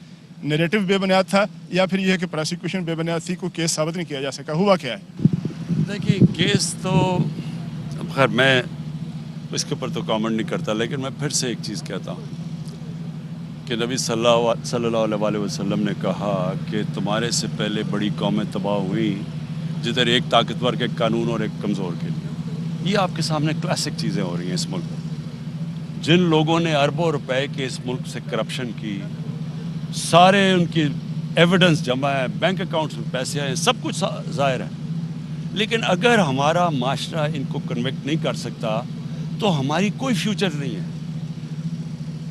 نیریٹو بے بنیاد تھا, یا پھر یہ ہے کہ پروسیکیوشن بے بنیاد تھی, کوئی کیس ثابت نہیں کیا جا سکا, ہوا کیا ہے؟ دیکھیے کیس تو خیر میں اس کے اوپر تو کامنٹ نہیں کرتا, لیکن میں پھر سے ایک چیز کہتا ہوں کہ نبی صلی اللہ علیہ وسلم نے کہا کہ تمہارے سے پہلے بڑی قومیں تباہ ہوئیں جدھر ایک طاقتور کے قانون اور ایک کمزور کے لیے. یہ آپ کے سامنے کلاسک چیزیں ہو رہی ہیں اس ملک میں. جن لوگوں نے اربوں روپے کے اس ملک سے کرپشن کی, سارے ان کی ایویڈنس جمع ہے, بینک اکاؤنٹس میں پیسے ہیں, سب کچھ ظاہر ہے. لیکن اگر ہمارا معاشرہ ان کو کنویکٹ نہیں کر سکتا تو ہماری کوئی فیوچر نہیں ہے.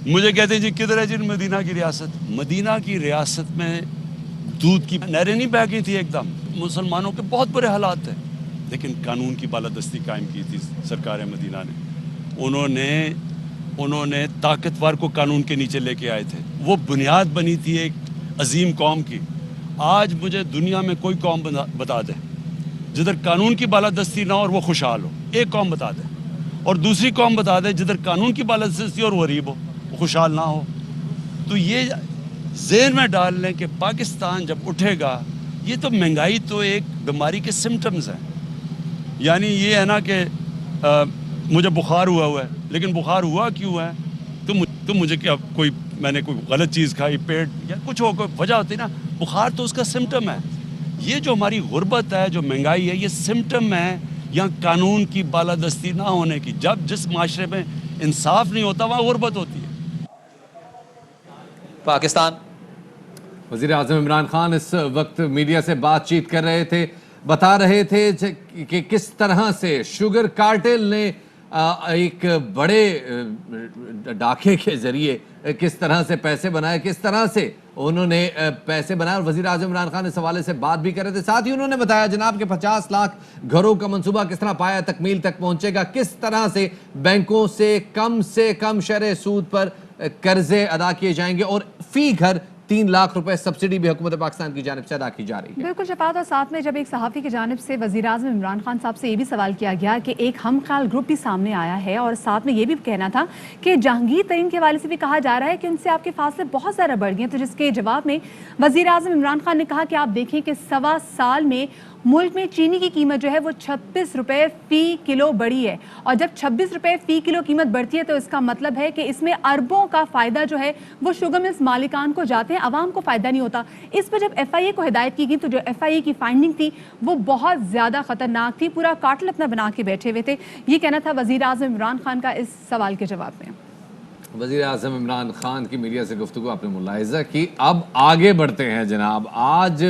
مجھے کہتے ہیں جی کدھر ہے جی مدینہ کی ریاست؟ مدینہ کی ریاست میں دودھ کی نہریں نہیں بہہ گئی تھی ایک دم. مسلمانوں کے بہت برے حالات تھے. لیکن قانون کی بالادستی قائم کی تھی سرکار مدینہ نے. انہوں نے طاقتور کو قانون کے نیچے لے کے آئے تھے. وہ بنیاد بنی تھی ایک عظیم قوم کی. آج مجھے دنیا میں کوئی قوم بتا دے جدھر قانون کی بالادستی نہ ہو اور وہ خوشحال ہو. ایک قوم بتا دے, اور دوسری قوم بتا دے جدھر قانون کی بالادستی اور وہ غریب ہو, وہ خوشحال نہ ہو. تو یہ ذہن میں ڈال لیں کہ پاکستان جب اٹھے گا, یہ تو مہنگائی تو ایک بیماری کے سمٹمز ہیں. یعنی یہ ہے نا کہ مجھے بخار ہوا ہے, لیکن بخار ہوا کیوں ہے؟ تو مجھے کیا میں نے کوئی غلط چیز کھائی, پیٹ یا کچھ ہو, کوئی وجہ ہوتی نا. بخار تو اس کا سمٹم ہے. یہ جو ہماری غربت ہے, جو مہنگائی ہے, یہ سمٹم ہے یا قانون کی بالادستی نہ ہونے کی. جس معاشرے میں انصاف نہیں ہوتا وہاں غربت ہوتی ہے. پاکستان وزیر اعظم عمران خان اس وقت میڈیا سے بات چیت کر رہے تھے, بتا رہے تھے کہ کس طرح سے شوگر کارٹل نے ایک بڑے ڈاکے کے ذریعے کس طرح سے پیسے بنائے, کس طرح سے انہوں نے پیسے بنائے. اور وزیر اعظم عمران خان اس حوالے سے بات بھی کر رہے تھے. ساتھ ہی انہوں نے بتایا جناب کہ 50 لاکھ گھروں کا منصوبہ کس طرح پایا تکمیل تک پہنچے گا, کس طرح سے بینکوں سے کم شرح سود پر قرضے ادا کیے جائیں گے, اور فی گھر 3 لاکھ روپے سبسڈی بھی حکومت پاکستان کی جانب سے ادا کی جا رہی ہے. بالکل شفاعت. اور ساتھ میں جب ایک صحافی کی جانب سے وزیر اعظم عمران خان صاحب سے یہ بھی سوال کیا گیا کہ ایک ہم خیال گروپ بھی سامنے آیا ہے, اور ساتھ میں یہ بھی کہنا تھا کہ جہانگیر ترین کے حوالے سے بھی کہا جا رہا ہے کہ ان سے آپ کے فاصلے بہت زیادہ بڑھ گئے ہیں. تو جس کے جواب میں وزیر اعظم عمران خان نے کہا کہ آپ دیکھیں کہ 1.25 سال میں ملک میں چینی کی قیمت جو ہے وہ 36 روپے فی کلو بڑھی ہے, اور جب 26 روپے فی کلو قیمت بڑھتی ہے تو اس کا مطلب ہے کہ اس میں اربوں کا فائدہ جو ہے وہ شوگر ملز مالکان کو جاتے ہیں, عوام کو فائدہ نہیں ہوتا. اس پر جب ایف آئی اے کو ہدایت کی گئی تو جو ایف آئی اے کی فائنڈنگ تھی وہ بہت زیادہ خطرناک تھی. پورا کارٹل اپنا بنا کے بیٹھے ہوئے تھے. یہ کہنا تھا وزیر اعظم عمران خان کا اس سوال کے جواب میں. وزیر اعظم عمران خان کی میڈیا سے گفتگو آپ نے ملاحظہ کی. اب آگے بڑھتے ہیں جناب. آج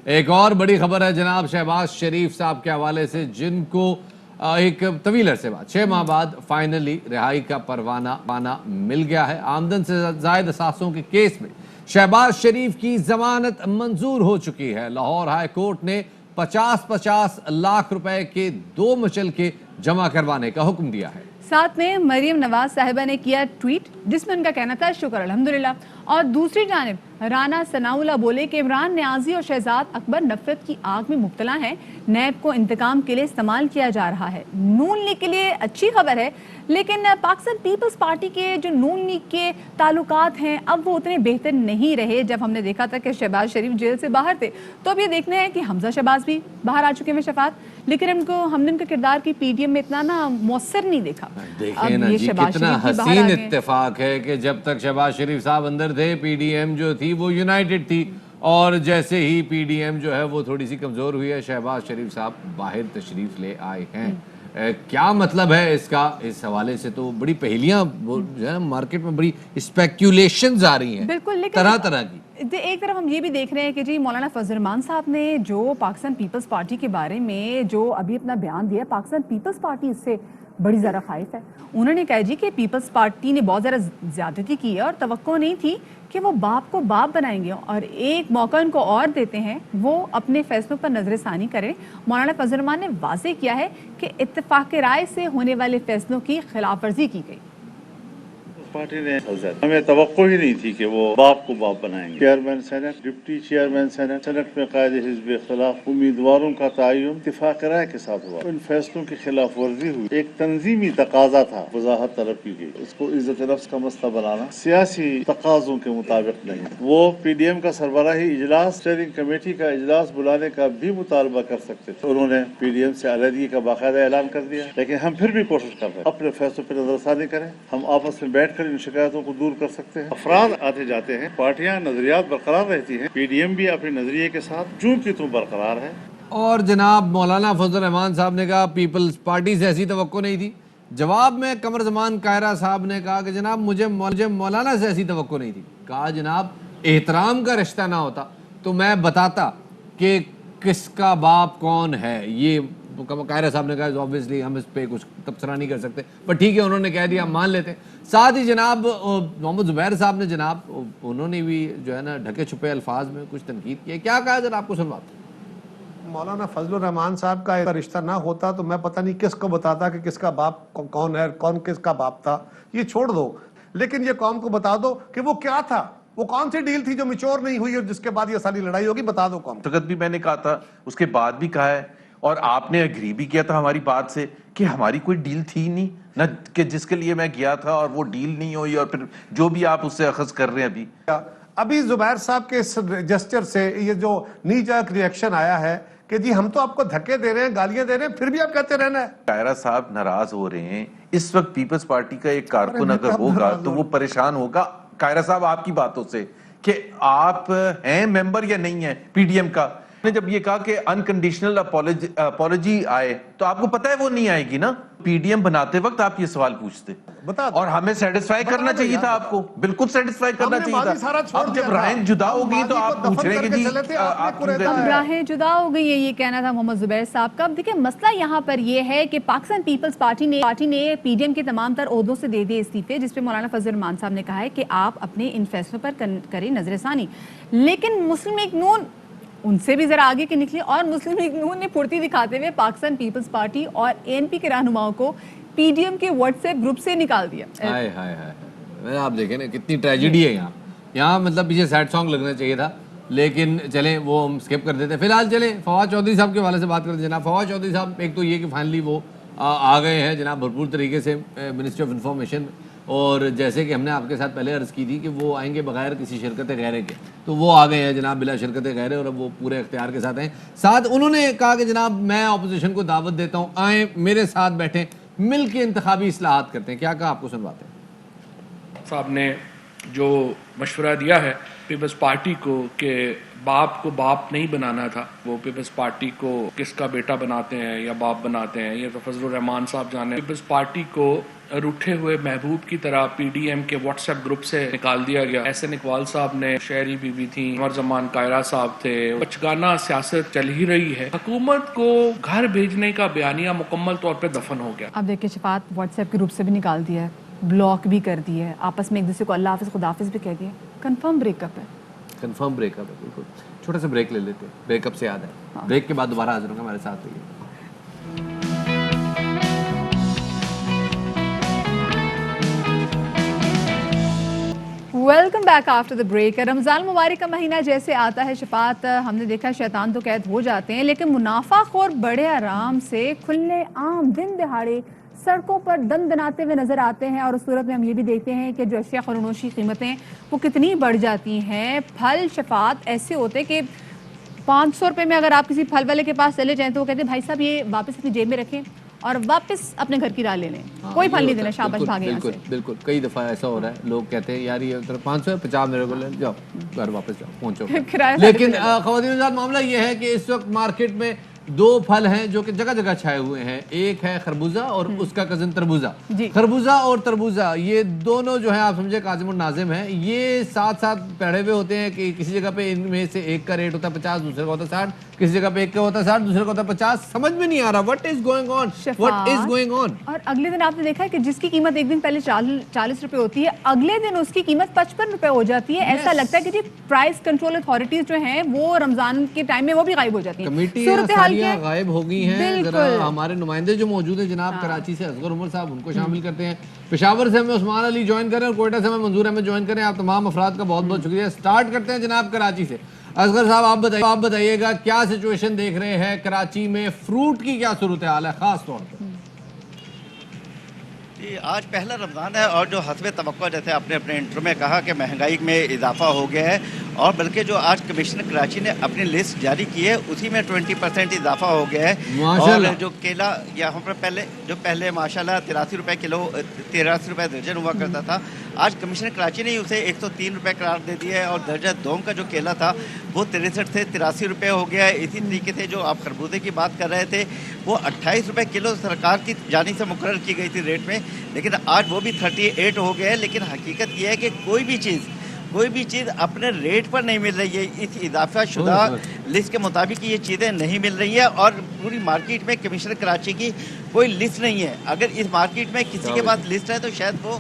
ایک اور بڑی خبر ہے جناب شہباز شریف صاحب کے حوالے سے, جن کو ایک طویل عرصے بعد 6 ماہ بعد فائنلی رہائی کا پروانہ مل گیا ہے. آمدن سے زائد اثاثوں کے کیس میں شہباز شریف کی ضمانت منظور ہو چکی ہے. لاہور ہائی کورٹ نے 50 لاکھ روپے کے 2 مچلکے جمع کروانے کا حکم دیا ہے. ساتھ میں مریم نواز صاحبہ نے کیا ٹویٹ جس میں ان کا کہنا تھا شکر الحمدللہ, اور دوسری جانب رانا ثناء اللہ بولے کہ عمران نیازی اور شہزاد اکبر نفرت کی آگ میں مبتلا ہیں, نیب کو انتقام کے لیے استعمال کیا جا رہا ہے. نون لیگ کے لیے اچھی خبر ہے, لیکن پاکستان پیپلز پارٹی کے جو نون لیگ کے تعلقات ہیں اب وہ اتنے بہتر نہیں رہے. جب ہم نے دیکھا تھا کہ شہباز شریف جیل سے باہر تھے, تو اب یہ دیکھنا ہے کہ حمزہ شہباز بھی باہر آ چکے ہیں شفاعت, لیکن ہم نے ان کا کردار کی پی ڈی ایم میں اتنا نا مؤثر نہیں دیکھا. دیکھیں نا جی کتنا حسین اتفاق ہے کہ جب تک شہباز شریف صاحب اندر تھے پی ڈی ایم جو تھی وہ یونائٹڈ تھی, اور جیسے ہی پی ڈی ایم جو ہے وہ تھوڑی سی کمزور ہوئی ہے شہباز شریف صاحب باہر تشریف لے آئے ہیں. کیا مطلب ہے اس کا؟ اس حوالے سے تو بڑی پہیلیاں جو ہے مارکیٹ میں بڑی اسپیکیولیشنز آ رہی ہیں طرح طرح کی. ایک طرف ہم یہ بھی دیکھ رہے ہیں کہ جی مولانا فضل الرحمان صاحب نے جو پاکستان پیپلز پارٹی کے بارے میں جو ابھی اپنا بیان دیا, پاکستان پیپلز پارٹی اس سے بڑی ذرا خائف ہے. انہوں نے کہا جی کہ پیپلز پارٹی نے بہت زیادہ زیادتی کی ہے اور توقع نہیں تھی کہ وہ باپ کو باپ بنائیں گے, اور ایک موقع ان کو اور دیتے ہیں وہ اپنے فیصلوں پر نظر ثانی کریں. مولانا فضل الرحمان نے واضح کیا ہے کہ اتفاق رائے سے ہونے والے فیصلوں کی خلاف ورزی کی گئی. پارٹی نے ہمیں توقع ہی نہیں تھی کہ وہ باپ کو باپ بنائیں گے. Chairman senate, deputy chairman senate میں قائد حزب اختلاف امیدواروں کا تعین اتفاق رائے کے ساتھ ہوا. ان فیصلوں کی خلاف ورزی ہوئی. ایک تنظیمی تقاضا تھا, وضاحت طلب کی گئی. اس کو عزت نفس کا مسئلہ بنانا سیاسی تقاضوں کے مطابق نہیں. وہ پی ڈی ایم کا سربراہی اجلاس, اسٹیئرنگ کمیٹی کا اجلاس بلانے کا بھی مطالبہ کر سکتے تھے. انہوں نے پی ڈی ایم سے علیحدگی کا باقاعدہ اعلان کر دیا, لیکن ہم پھر بھی کوشش کر رہے ہیں اپنے فیصلوں پہ نظر ثانی کریں. ہم آپس میں بیٹھ کر ان شکایتوں کو دور کر سکتے ہیں. افراد آتے جاتے ہیں, پارٹیاں نظریات برقرار رہتی ہیں. پی ڈی ایم بھی اپنے نظریے کے ساتھ چونکہ تم برقرار ہے. اور جناب مولانا فضل الرحمان صاحب نے کہا پیپلز پارٹی سے ایسی توقع نہیں تھی. جواب میں قمر زمان قاہرہ صاحب نے کہا کہ جناب مجھے مولانا سے ایسی توقع نہیں تھی. کہا جناب احترام کا رشتہ نہ ہوتا تو میں بتاتا کہ کس کا باپ کون ہے. یہ قاہرہ صاحب نے کہا obviously ہم اس پہ کچھ تبصرہ نہیں کر سکتے, پر ٹھیک ہے انہوں نے کہہ دیا ہم مان لیتے ہیں. ساتھ ہی جناب محمد زبیر صاحب نے جناب انہوں نے بھی جو ہے نا ڈھکے چھپے الفاظ میں کچھ تنقید کی. کیا کہا ذرا آپ کو سنواتے ہیں. مولانا فضل الرحمان صاحب کا رشتہ نہ ہوتا تو میں پتہ نہیں کس کو بتاتا کہ کس کا باپ کون ہے, کون کس کا باپ تھا, یہ چھوڑ دو. لیکن یہ قوم کو بتا دو کہ وہ کیا تھا, وہ کون سی ڈیل تھی جو میچور نہیں ہوئی اور جس کے بعد یہ ساری لڑائی ہوگی, بتا دو قوم. تقت بھی میں نے کہا تھا, اس کے بعد بھی کہا ہے, اور آپ نے اگری بھی کیا تھا ہماری بات سے کہ ہماری کوئی ڈیل تھی نہیں نہ, کہ جس کے لیے میں گیا تھا اور وہ ڈیل نہیں ہوئی, اور پھر جو بھی آپ اس سے اخذ کر رہے ہیں ابھی زبیر صاحب کے اس جسچر سے یہ جو نی جاک ریئیکشن آیا ہے کہ جی ہم تو آپ کو دھکے دے رہے ہیں, گالیاں دے رہے ہیں, پھر بھی آپ کہتے رہنا ہے. قاہرہ صاحب ناراض ہو رہے ہیں اس وقت. پیپلز پارٹی کا ایک کارکن اگر ہوگا تو وہ پریشان ہوگا قاہرہ صاحب آپ کی باتوں سے کہ آپ ہیں ممبر یا نہیں ہیں پی ڈی ایم کا. جب یہ کہا کہ انکنڈیشنل اپولوجی آئے تو آپ کو پتہ ہے وہ نہیں آئے گی نا. پی ڈی ایم بناتے وقت آپ یہ سوال پوچھتے, اور ہمیں سیٹسفائی کرنا چاہیے تھا آپ کو, بالکل سیٹسفائی کرنا چاہیے تھا. اب جب راہیں جدا ہو گئی تو آپ پوچھ رہے ہیں کہ جی اب راہیں جدا ہو گئی ہیں, یہ کہنا تھا محمد زبیر صاحب کا. اب دیکھیں مسئلہ یہاں پر یہ ہے کہ پاکستان پیپلز پارٹی نے پی ڈی ایم کے تمام تر عہدوں سے دے دیے استعفے, جس پہ مولانا فضل الرحمان صاحب نے کہا ہے کہ آپ اپنے ان فیصلوں پر کریں نظر ثانی. لیکن مسلم لیگ نون ان سے بھی ذرا آگے کے نکلی, اور مسلم لیگ نون نے پھرتی دکھاتے ہوئے پاکستان پیپلز پارٹی اور اے این پی کے رہنماؤں کو پی ڈی ایم کے واٹس ایپ گروپ سے نکال دیا. ہائے ہائے ہائے, آپ دیکھیں نا کتنی ٹریجڈی ہے یہاں مطلب پیچھے سیڈ سانگ لگنا چاہیے تھا, لیکن چلیں وہ ہم اسکپ کر دیتے ہیں. فی الحال چلیں فواد چودھری صاحب کے حوالے سے بات کرتے ہیں. جناب فواد چودھری صاحب, ایک تو یہ کہ فائنلی وہ آ گئے ہیں جناب بھرپور طریقے سے منسٹری آف انفارمیشن, اور جیسے کہ ہم نے آپ کے ساتھ پہلے عرض کی تھی کہ وہ آئیں گے بغیر کسی شرکت غیرے کے, تو وہ آ گئے ہیں جناب بلا شرکت غیرے, اور اب وہ پورے اختیار کے ساتھ ہیں. ساتھ انہوں نے کہا کہ جناب میں اپوزیشن کو دعوت دیتا ہوں, آئیں میرے ساتھ بیٹھیں, مل کے انتخابی اصلاحات کرتے ہیں. کیا کہا آپ کو سنواتے ہیں. صاحب نے جو مشورہ دیا ہے پیپلز پارٹی کو کہ باپ کو باپ نہیں بنانا تھا, وہ پیپلز پارٹی کو کس کا بیٹا بناتے ہیں یا باپ بناتے ہیں, یہ تو فضل الرحمان صاحب جانے. پیپلز پارٹی کو روٹھے ہوئے محبوب کی طرح پی ڈی ایم کے واٹس ایپ گروپ سے نکال دیا گیا. احسن اقبال صاحب نے, شہری بی بی تھیں, عمر زمان قاہرہ صاحب تھے. بچگانہ سیاست چل ہی رہی ہے. حکومت کو گھر بھیجنے کا بیانیہ مکمل طور پہ دفن ہو گیا. اب دیکھیں شفاعت واٹس ایپ گروپ سے بھی نکال دیا ہے, بلاک بھی کر دی ہے, آپس میں ایک دوسرے کو اللہ حافظ خدا حافظ بھی کہہ دیا. کنفرم بریک اپ ہے, کنفرم بریک اپ ہے. بالکل. چھوٹا سا بریک لے لیتے ہیں, بریک اپ سے یاد ہے, بریک کے بعد دوبارہ حاضر ہوں گا, ہمارے ساتھ رہیے. Welcome back after the break. Ramzan مبارک کا مہینہ جیسے آتا ہے شفاعت, ہم نے دیکھا شیطان تو قید ہو جاتے ہیں, لیکن منافع خور بڑے آرام سے کھلے عام دن دہاڑے سڑکوں پر دن دناتے ہوئے نظر آتے ہیں. اور اس صورت میں ہم یہ بھی دیکھتے ہیں کہ جو اشیاء خورنوشی قیمتیں وہ کتنی بڑھ جاتی ہیں. پھل شفاعت ایسے ہوتے کہ 500 روپے میں اگر آپ کسی پھل والے کے پاس چلے جائیں تو وہ کہتے ہیں بھائی صاحب یہ واپس اپنی جیب میں رکھیں اور واپس اپنے گھر کی راہ لے لیں, کوئی پھل نہیں دینا, شاباش بھاگے یہاں سے. بالکل. کئی دفعہ ایسا ہو رہا ہے, لوگ کہتے ہیں یار یہ 500 ہے, 50 میرے کو لے جاؤ, گھر واپس جاؤ, پہنچو. لیکن خواتین حضرات معاملہ یہ ہے کہ اس وقت مارکیٹ میں دو پھل ہیں جو کہ جگہ جگہ چھائے ہوئے ہیں. ایک ہے خربوزہ اور اس کا کزن تربوزہ. خربوزہ اور تربوزہ یہ دونوں جو ہیں آپ سمجھے کاظم اور ناظم ہیں, یہ ساتھ ساتھ پڑھے ہوئے ہوتے ہیں کہ کسی جگہ پہ ان میں سے ایک کا ریٹ ہوتا ہے 50, دوسرے کا ہوتا ہے 60, کسی جگہ پہ ایک کا ہوتا ہے 60, دوسرے کا ہوتا ہے 50. سمجھ میں نہیں آ رہا what is going on. اور اگلے دن آپ نے دیکھا ہے کہ جس کی قیمت ایک دن پہلے 40 روپے ہوتی ہے, اگلے دن اس کی قیمت 55 روپے ہو جاتی ہے. ایسا لگتا ہے کہ جی پرائس کنٹرول اتھارٹیز جو ہیں وہ رمضان کے ٹائم میں وہ بھی غائب ہو جاتی ہیں. صورتحال غائب ہو گئی ہیں. ذرا ہمارے نمائندے جو موجود ہیں جناب کراچی سے اصغر عمر صاحب, ان کو شامل کرتے ہیں. پشاور سے ہمیں عثمان علی جوائن کریں, اور کوئٹہ سے ہمیں منظور احمد جوائن کریں. آپ تمام افراد کا بہت بہت شکریہ. سٹارٹ کرتے ہیں جناب کراچی سے. اصغر صاحب آپ بتائیے گا کیا سچویشن دیکھ رہے ہیں کراچی میں, فروٹ کی کیا صورتحال ہے خاص طور پر؟ آج پہلا رمضان ہے اور جو حسب توقع جیسے آپ نے اپنے انٹرو میں کہا کہ مہنگائی میں اضافہ ہو گیا ہے, اور بلکہ جو آج کمشنر کراچی نے اپنی لسٹ جاری کی ہے اسی میں 20% اضافہ ہو گیا ہے. اور جو کیلا یہاں پر پہلے ماشاءاللہ 83 روپے کلو 83 روپے درجن ہوا کرتا تھا, آج کمشنر کراچی نے اسے 103 روپے قرار دے دیا ہے. اور درجہ دوم کا جو کیلا تھا وہ 63 سے 83 روپے ہو گیا ہے. اسی طریقے سے جو آپ خربوزے کی بات کر رہے تھے وہ 28 روپے کلو سرکار کی جانب سے مقرر کی گئی تھی ریٹ میں, لیکن آج وہ بھی 38 ہو گیا ہے. لیکن حقیقت یہ ہے کہ کوئی بھی چیز اپنے ریٹ پر نہیں مل رہی ہے. اس اضافہ شدہ لسٹ کے مطابق یہ چیزیں نہیں مل رہی ہیں, اور پوری مارکیٹ میں کمشنر کراچی کی کوئی لسٹ نہیں ہے. اگر اس مارکیٹ میں کسی کے پاس لسٹ ہے تو شاید وہ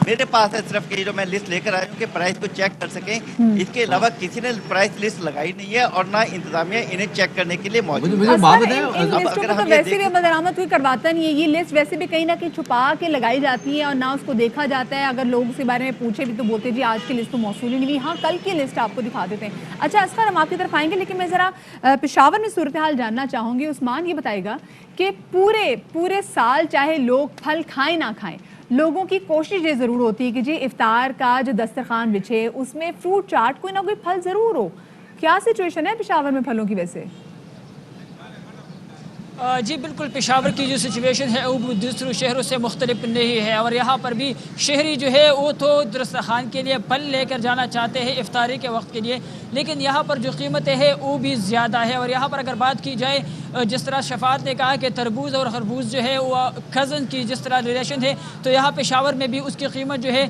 मेरे पास है सिर्फ कि जो मैं लिस्ट लेकर आया हूँ कि प्राइस को चेक कर सकें, इसके अलावा किसी ने प्राइस लिस्ट लगाई नहीं है और ना इंतजामिया इन्हें चेक करने के लिए मौजूद है। इन लिस्टों को तो वैसे भी अमल दरामद कोई करवाता नहीं है, ये लिस्ट वैसे भी कहीं ना कहीं छुपा के लगाई जाती है और ना उसको देखा जाता है। अगर लोग इस बारे में पूछे भी तो बोलते जी आज की लिस्ट तो मौसूल ही नहीं हुई, हाँ कल की लिस्ट आपको दिखा देते हैं। अच्छा असगर, हम आपकी तरफ आएंगे, लेकिन मैं ज़रा पेशावर में सूरत हाल जानना चाहूँगी। उस्मान ये बताएगा कि पूरे साल चाहे लोग फल खाएं ना खाएं, लोगों की कोशिश ये ज़रूर होती है कि जी इफ्तार का जो दस्तरखान बिछे उसमें फ्रूट चाट कोई ना कोई फल ज़रूर हो। क्या सिचुएशन है पेशावर में फलों की? वैसे जी बिल्कुल, पेशावर की जो सिचुएशन है वो दूसरों शहरों से मुख्तलिफ नहीं है और यहाँ पर भी शहरी जो है वो तो दस्तरखान के लिए फल लेकर जाना चाहते हैं इफ्तारी के वक्त के लिए, लेकिन यहाँ पर जो कीमतें हैं वो भी ज़्यादा है। और यहाँ पर अगर बात की जाए, जिस तरह शफात ने कहा कि तरबूज और खरबूज जो है वो कज़न की जिस तरह रिलेशन है, तो यहाँ पेशावर में भी उसकी कीमत जो है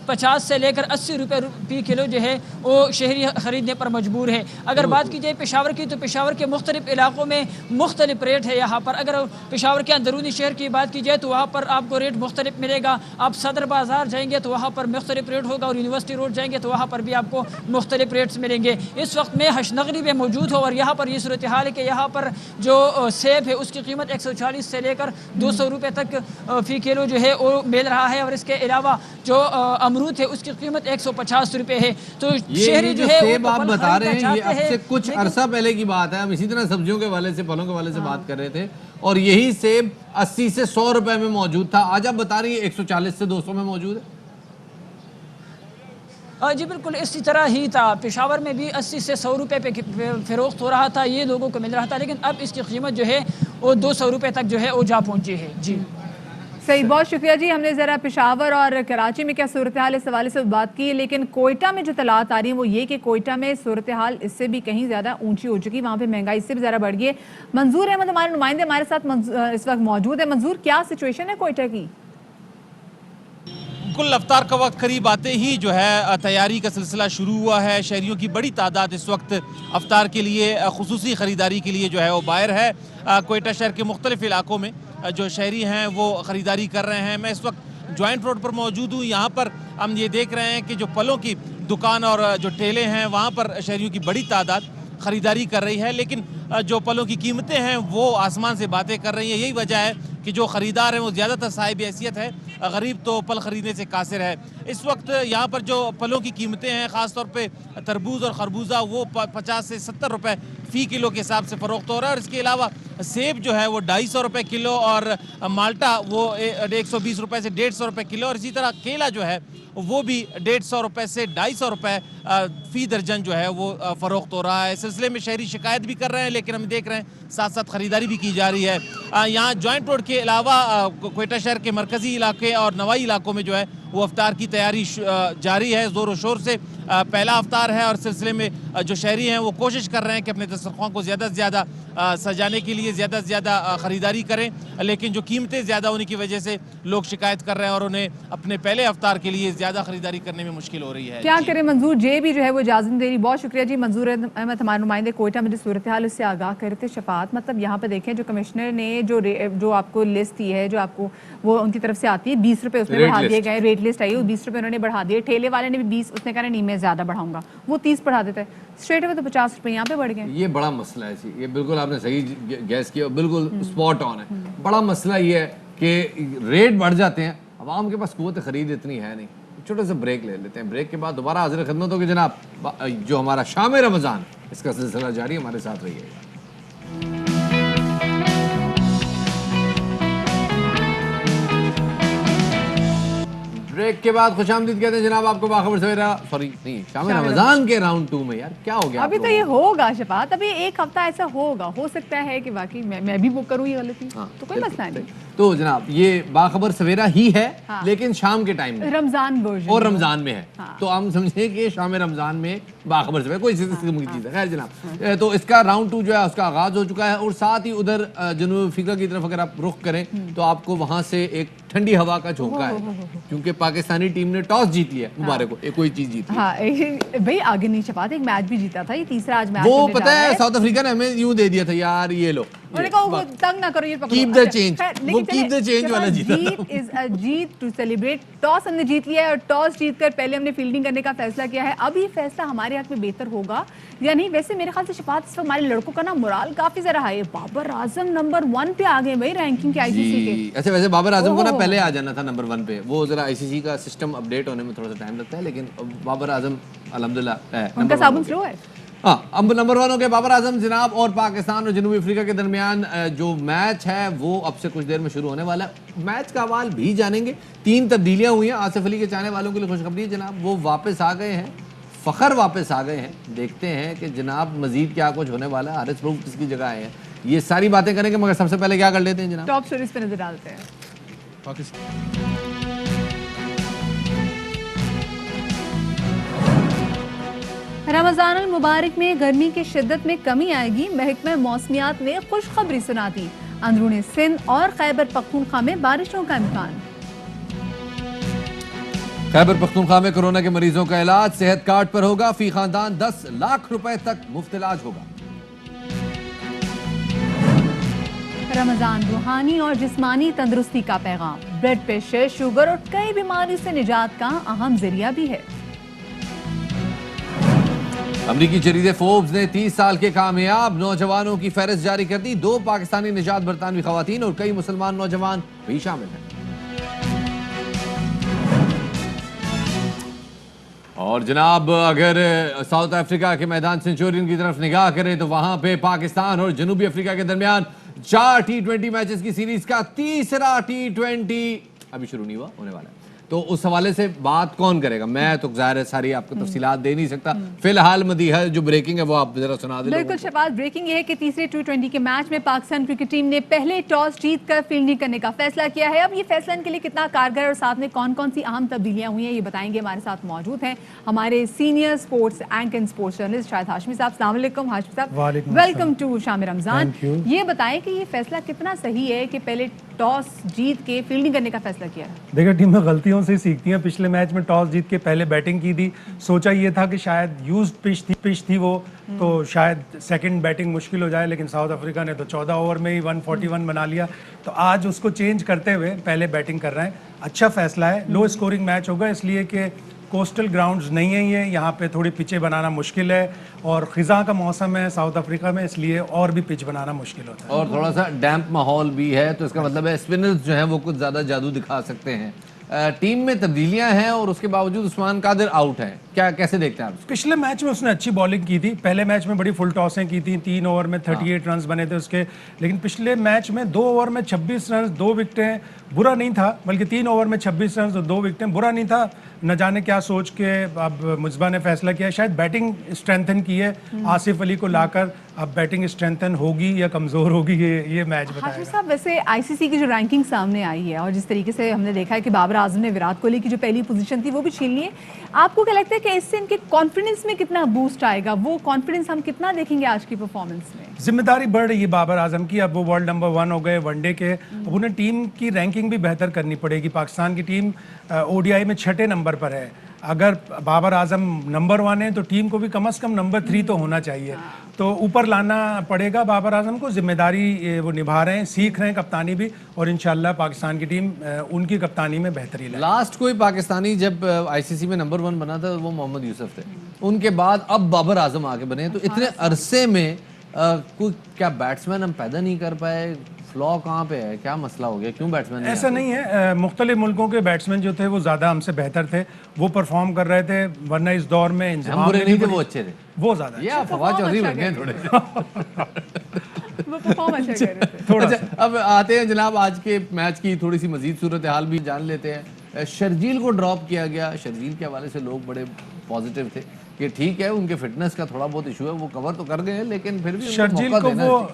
50 से लेकर 80 रुपये फी किलो जो है वो शहरी ख़रीदने पर मजबूर है। अगर बात की जाए पेशावर की, तो पेशावर के मुख्तलिफ इलाकों में मुख्तलिफ रेट है। यहाँ पर अगर पेशावर के अंदरूनी शहर की बात की जाए तो वहाँ पर आपको रेट मुख्तलिफ मिलेगा। आप सदर बाज़ार जाएंगे तो वहाँ पर मुख्तलिफ रेट होगा और यूनिवर्सिटी रोड जाएंगे तो वहाँ पर भी आपको मुख्तलिफ रेट्स मिलेंगे। इस वक्त मैं हशनगरी में मौजूद हूँ और यहाँ पर ये सूरत हाल है कि यहाँ पर जो सेब है उसकी कीमत 140 से लेकर 200 रुपये तक फ़ी किलो जो है वो मिल रहा है और इसके अलावा जो अमरूद है उसकी कीमत 150 रुपये है। तो शहरी जो है सेब आप बता रहे हैं, ये अब से कुछ अरसा पहले की बात है, हम इसी तरह सब्जियों के वाले से, फलों के वाले से बात कर रहे थे और यही सेब 80 से 100 रुपए में मौजूद था। आज आप बता रही है 140 से 200 में मौजूद है। जी बिल्कुल इसी तरह ही था, पेशावर में भी 80 से 100 रुपये पे फ़रोख्त हो रहा था, ये लोगों को मिल रहा था, लेकिन अब इसकी कीमत जो है वो 200 रुपये तक जो है वो जा पहुंची है। जी सही, बहुत शुक्रिया जी। हमने ज़रा पेशावर और कराची में क्या सूरत हाल इस हवाले से बात की है, लेकिन कोयटा में जो तलात आ रही है वो ये कि कोयटा में सूरत हाल इससे भी कहीं ज़्यादा ऊंची हो चुकी है, वहाँ पे महंगाई इससे भी ज़्यादा बढ़ गई है। मंजूर अहमद हमारे नुमाइंदे हमारे साथ इस वक्त मौजूद है। मंजूर, क्या सिचुएशन है कोयटा की? बिल्कुल, अफ्तार का वक्त करीब आते ही जो है तैयारी का सिलसिला शुरू हुआ है। शहरियों की बड़ी तादाद इस वक्त अफ्तार के लिए खुसूसी ख़रीदारी के लिए जो है वो बाहर है। कोयटा शहर के मुख्तलिफ इलाकों में जो शहरी हैं वो ख़रीदारी कर रहे हैं। मैं इस वक्त जॉइंट रोड पर मौजूद हूँ। यहाँ पर हम ये देख रहे हैं कि जो फलों की दुकान और जो ठेले हैं वहाँ पर शहरियों की बड़ी तादाद ख़रीदारी कर रही है, लेकिन जो फलों की कीमतें हैं वो आसमान से बातें कर रही हैं। यही वजह है कि जो ख़रीदार हैं वो ज़्यादातर साहिब हैसियत है, गरीब तो फल ख़रीदने से कासिर है। इस वक्त यहाँ पर जो फलों की कीमतें हैं, ख़ास तौर पे तरबूज और खरबूजा, वो 50 से 70 रुपए फ़ी किलो के हिसाब से फ़रोख्त हो रहा है। और इसके अलावा सेब जो है वो 250 रुपये किलो और माल्टा वो 120 रुपये से 150 रुपये किलो, और इसी तरह केला जो है वो भी 150 रुपये से 250 रुपये फ़ी दर्जन जो है वो फ़रोख्त हो रहा है। इस सिलसिले में शहरी शिकायत भी कर रहे हैं, लेकिन हम देख रहे हैं साथ साथ ख़रीदारी भी की जा रही है। यहाँ जॉइंट रोड के अलावा कोयटा शहर के मरकज़ी इलाके और नवाई इलाकों में जो है वो अफ्तार की तैयारी जारी है ज़ोर शोर से। पहला अफ्तार है और सिलसिले में जो शहरी हैं वो कोशिश कर रहे हैं कि अपने दस्तरखान को ज़्यादा से ज़्यादा सजाने के लिए ज़्यादा से ज़्यादा ख़रीदारी करें, लेकिन जो कीमतें ज़्यादा होने की वजह से लोग शिकायत कर रहे हैं और उन्हें अपने पहले अफ्तार के लिए ज़्यादा ख़रीदारी करने में मुश्किल हो रही है। क्या करें मंजूर, जे भी जो है वो इजाज़त दे रही। बहुत शुक्रिया जी। मंजूर अहमद हमारे नुमाइंदे कोयटा में जो सूरत हाल उससे आगाह कर रहे थे। शफात, मतलब यहाँ पे देखें जो कमिश्नर ने जो आपको लिस्ट दी है, जो आपको वो उनकी तरफ से आती है, 20 रुपये उसमें बढ़ा दिए गए, रेट लिस्ट आई है 20 रुपये उन्होंने बढ़ा दिए। ठेले वाले ने भी 20, उसने कहा नहीं मैं ज़्यादा बढ़ाऊंगा, वो 30 बढ़ा देता है, स्ट्रेट अवे तो 50 रुपये यहाँ पे बढ़ गए। ये बड़ा मसला है जी, ये बिल्कुल आपने सही गैस किया, बिल्कुल स्पॉट ऑन है। बड़ा मसला ये है कि रेट बढ़ जाते हैं, आवाम के पास कुव्वत खरीद इतनी है नहीं। छोटे से ब्रेक ले लेते हैं, ब्रेक के बाद दोबारा हाजिर खिदमत होगी जनाब। जो हमारा शाम रमज़ान इसका सिलसिला जारी, हमारे साथ रहिएगा। ब्रेक के बाद खुशामदीद कहते हैं जनाब आपको बाखबर सवेरा, सॉरी नहीं, शाम रमजान के राउंड 2 में। यार क्या हो गया? अभी तो ये होगा शफात, अभी एक हफ्ता ऐसा होगा, हो सकता है कि वाकई मैं भी बुक करूँ ये गलती, तो कोई मसला नहीं। तो जनाब ये बाखबर सवेरा ही है, लेकिन शाम के टाइम में रमजान वर्जन और रमजान में है, तो हम समझे कि शाम रमजान में बाखबर सवेरा कोई चीज है। खैर जनाब, तो इसका राउंड 2 जो है उसका आगाज हो चुका है और साथ ही उधर जनूब अफ्रीका की तरफ अगर आप रुख करें तो आपको वहां से एक ठंडी हवा का झोंका है, क्योंकि पाकिस्तानी टीम ने टॉस जीत लिया। मुबारक हो, कोई चीज जीती। हाँ भाई आगे नहीं छपाते, एक मैच भी जीता था, ये तीसरा आज मैच। वो पता है साउथ अफ्रीका ने हमें यूं दे दिया था यार, ये लो उन्होंने कहा वो तंग ना करो, ये पकड़ो। Keep the change, वो keep the change वाला जीता था। जीत इज अ जीत टू सेलिब्रेट। टॉस हमने जीत लिया है और टॉस जीतकर पहले हमने फील्डिंग करने का फैसला किया है। अब ये फैसला हमारे हक में बेहतर होगा या नहीं? वैसे मेरे ख्याल से शफात इस वक्त हमारे लड़कों का ना मोराल काफी जरा हाई है। बाबर आजम नंबर 1 पे आ गए भाई रैंकिंग के आईसीसी के। अच्छा, वैसे बाबर आजम को ना पहले आ जाना था नंबर 1 पे, वो जरा आईसीसी का सिस्टम अपडेट होने में थोड़ा सा टाइम लगता है, लेकिन बाबर आजम अल्हम्दुलिल्लाह है। उनका साबुन स्लो है। हाँ, अब नंबर 1 हो गए बाबर आजम जनाब। और पाकिस्तान और जनूबी अफ्रीका के दरमियान जो मैच है वो अब से कुछ देर में शुरू होने वाला है। मैच का हवाल भी जानेंगे। 3 तब्दीलियां हुई हैं। आसिफ अली के चाहने वालों के लिए खुशखबरी है जनाब, वो वापस आ गए हैं, फ़खर वापस आ गए हैं। देखते हैं कि जनाब मजीद क्या कुछ होने वाला है। हारिस प्रूफ किसकी जगह आए हैं, ये सारी बातें करेंगे, मगर सबसे पहले क्या कर लेते हैं जनाब, टॉप स्टोरीज पे नजर डालते हैं। रमज़ान अल मुबारक में गर्मी की शिद्दत में कमी आएगी। महकमा मौसमियात ने खुशखबरी सुना दी। अंदरूनी सिंध और खैबर पख्तूनख्वा में बारिशों का इम्कान। खैबर पख्तूनख्वा में कोरोना के मरीजों का इलाज सेहत कार्ड पर होगा। फी खानदान 10 लाख रुपए तक मुफ्त इलाज होगा। रमज़ान रूहानी और जिस्मानी तंदुरुस्ती का पैगाम। ब्लड प्रेशर, शुगर और कई बीमारी से निजात का अहम जरिया भी है। अमरीकी जरीदे फोर्ब्स ने 30 साल के कामयाब नौजवानों की फहरिस्त जारी कर दी। 2 पाकिस्तानी निजात बरतानवी खवातीन और कई मुसलमान नौजवान भी शामिल हैं। और जनाब अगर साउथ अफ्रीका के मैदान सेंचुरियन की तरफ निगाह करें तो वहां पे पाकिस्तान और जनूबी अफ्रीका के दरमियान 4 T20 मैचेस की सीरीज का तीसरा T20 अभी शुरू नहीं हुआ, होने वाला है। तो उस हवाले से बात कौन करेगा? मैं तो ज़ाहिर है सारी आपको तफसीलात दे नहीं सकता। फिलहाल मदीहा जो ब्रेकिंग है वो आप जरा सुना दें। बिल्कुल शहबाज, ब्रेकिंग ये है कि तीसरे T20 के मैच में पाकिस्तान क्रिकेट टीम ने पहले टॉस जीतकर फील्डिंग करने का फैसला किया है। अब ये फैसला इनके लिए कितना कारगर और साथ में कौन कौन सी अहम तब्दीलियां हुई हैं ये बताएंगे। हमारे साथ मौजूद हैं हमारे senior sports anchor and sports journalist Shahid Hashmi साहब। अस्सलाम वालेकुम हाशमी साहब, वेलकम टू शाम रमजान। ये बताएं कि ये फैसला कितना सही है कि पहले टॉस जीत के फील्डिंग करने का फैसला किया है? देखिए, टीमें गलतियों से सीखती हैं। पिछले मैच में टॉस जीत के पहले बैटिंग की थी। सोचा ये था कि शायद यूज्ड पिच थी वो, तो शायद सेकंड बैटिंग मुश्किल हो जाए, लेकिन साउथ अफ्रीका ने तो 14 ओवर में ही 141 बना लिया। तो आज उसको चेंज करते हुए पहले बैटिंग कर रहे हैं। अच्छा फैसला है। लो स्कोरिंग मैच होगा इसलिए कि कोस्टल ग्राउंड्स नहीं है ये, यहाँ पे थोड़ी पिचें बनाना मुश्किल है और ख़िज़ा का मौसम है साउथ अफ्रीका में, इसलिए और भी पिच बनाना मुश्किल होता है। और थोड़ा सा डैम्प माहौल भी है, तो इसका मतलब है स्पिनर्स जो हैं वो कुछ ज़्यादा जादू दिखा सकते हैं। टीम में तब्दीलियां हैं और उसके बावजूद उस्मान कादिर आउट है, क्या कैसे देखते हैं आप? पिछले मैच में उसने अच्छी बॉलिंग की थी। पहले मैच में बड़ी फुल टॉसें की थी, 3 ओवर में 38 रन बने थे उसके, लेकिन पिछले मैच में 2 ओवर में 26 रन, 2 विकेटें, बुरा नहीं था। बल्कि 3 ओवर में 26 रन और 2 विकेटें, बुरा नहीं था। न जाने क्या सोच के अब मुस्बा ने फैसला किया, शायद बैटिंग स्ट्रेंथन की है आसिफ अली को लाकर। अब बैटिंग स्ट्रेंथन होगी या कमज़ोर होगी ये मैच बताएगा। हाशिम साहब, वैसे आईसीसी की जो रैंकिंग सामने आई है और जिस तरीके से हमने देखा है कि बाबर आजम ने विराट कोहली की जो पहली पोजीशन थी वो भी छीन ली है, आपको क्या लगता है कि इससे इनके कॉन्फिडेंस में कितना बूस्ट आएगा? वो कॉन्फिडेंस हम कितना देखेंगे आज की परफॉर्मेंस में? जिम्मेदारी बढ़ रही है बाबर आजम की। अब वो वर्ल्ड नंबर 1 हो गए वनडे के। अब उन्हें टीम की रैंकिंग भी बेहतर करनी पड़ेगी। पाकिस्तान की टीम ओडीआई में 6ठे नंबर पर है। अगर बाबर आजम नंबर 1 है तो टीम को भी कम से कम नंबर 3 तो होना चाहिए। तो ऊपर लाना पड़ेगा बाबर आजम को। जिम्मेदारी वो निभा रहे हैं, सीख रहे हैं कप्तानी भी, और इंशाल्लाह पाकिस्तान की टीम उनकी कप्तानी में बेहतरी लाए। लास्ट कोई पाकिस्तानी जब आईसीसी में नंबर 1 बना था वो मोहम्मद यूसुफ थे। उनके बाद अब बाबर आजम आके बने। तो इतने अरसे में कोई क्या बैट्समैन हम पैदा नहीं कर पाए? फ्लॉ कहाँ पे है? क्या मसला हो गया? क्यों बैट्समैन ऐसा नहीं है। मुख्तलिफ मुल्कों के बैट्समैन जो थे वो ज़्यादा हमसे बेहतर थे, वो परफॉर्म कर रहे थे। वरना इस दौर में हम बुरे नहीं थे, वो अच्छे थे, वो ज़्यादा। ये फवाद चौधरी बन गए थोड़े वो परफॉर्म अच्छा कर रहे थे। थोड़ा अब आते हैं जनाब आज के मैच की थोड़ी सी मजीद सूरत हाल भी जान लेते हैं। शर्जील को ड्रॉप किया गया। शर्जील के हवाले से लोग बड़े पॉजिटिव थे कि ठीक है उनके फिटनेस का थोड़ा बहुत इशू है, वो कवर तो कर गए हैं, लेकिन फिर भी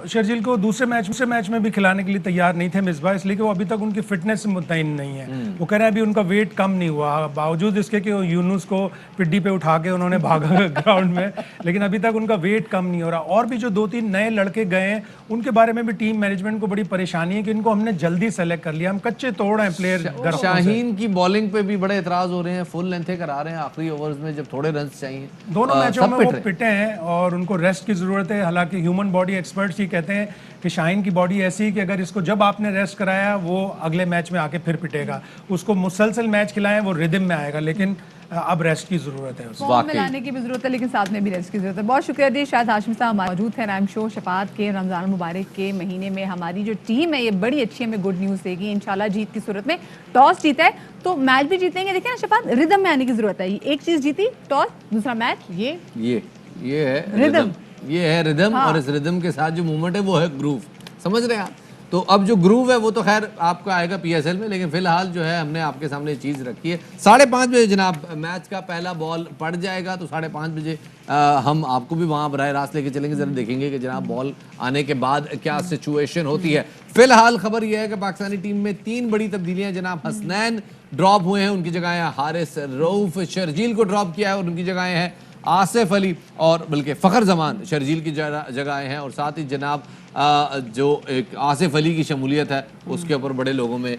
शर्जील को दूसरे मैच में भी खिलाने के लिए तैयार नहीं थे मिसबा, इसलिए कि वो अभी तक उनकी फिटनेस से मुतयन नहीं है। वो कह रहे हैं अभी उनका वेट कम नहीं हुआ, बावजूद इसके कि यूनुस को पिड्डी पे उठा के उन्होंने भागा ग्राउंड में, लेकिन अभी तक उनका वेट कम नहीं हो रहा। और भी जो 2-3 नए लड़के गए हैं उनके बारे में भी टीम मैनेजमेंट को बड़ी परेशानी है कि इनको हमने जल्दी सेलेक्ट कर लिया, हम कच्चे तोड़ हैं प्लेयर। शाहीन की बॉलिंग पे भी बड़े एतराज हो रहे हैं, फुल लेंथे करा रहे हैं आखिरी ओवर्स में जब थोड़े रन चाहिए। दोनों मैचों सब में पिट वो रहे। पिटे हैं और उनको रेस्ट की ज़रूरत है। हालांकि ह्यूमन बॉडी एक्सपर्ट्स ही कहते हैं कि शाहीन की बॉडी ऐसी है कि अगर इसको जब आपने रेस्ट कराया वो अगले मैच में आके फिर पिटेगा। उसको मुसलसल मैच खिलाएं वो रिदम में आएगा, लेकिन अब रेस्ट की ज़रूरत है उसको। फॉर्म में लाने की भी ज़रूरत है, लेकिन साथ में भी रेस्ट की ज़रूरत है। बहुत शुक्रिया दी। शायद हाशिम साहब हमारे मौजूद थे रैम शो शफात के रमज़ान मुबारक के महीने में। हमारी जो टीम है ये बड़ी अच्छी हमें गुड न्यूज़ देगी इंशाल्लाह जीत की सूरत में। टॉस जीता है तो मैच भी जीतेंगे। देखिए ना शफात, रिदम में आने की ज़रूरत है। एक चीज़ जीती टॉस, दूसरा मैच ये है रिदम। ये है रिदम। हाँ। और इस रिदम के साथ जो मूवमेंट है वो है ग्रूव। समझ रहे हैं आप? तो अब जो ग्रूव है वो तो खैर आपको आएगा PSL में, लेकिन फिलहाल जो है हमने आपके सामने चीज़ रखी है। 5:30 बजे जनाब मैच का पहला बॉल पड़ जाएगा, तो 5:30 बजे हम आपको भी वहाँ बराह रास्त लेके चलेंगे। ज़रा देखेंगे कि जनाब बॉल आने के बाद क्या सिचुएशन होती है। फिलहाल खबर यह है कि पाकिस्तानी टीम में 3 बड़ी तब्दीलियाँ। जनाब हसनैन ड्रॉप हुए हैं, उनकी जगह है हारिस रऊफ। शर्जील को ड्रॉप किया है और उनकी जगह हैं आसिफ अली और बल्कि फ़खर जमान शर्जील की जगह हैं। और साथ ही जनाब जो एक आसिफ अली की शमूलियत है उसके ऊपर बड़े लोगों में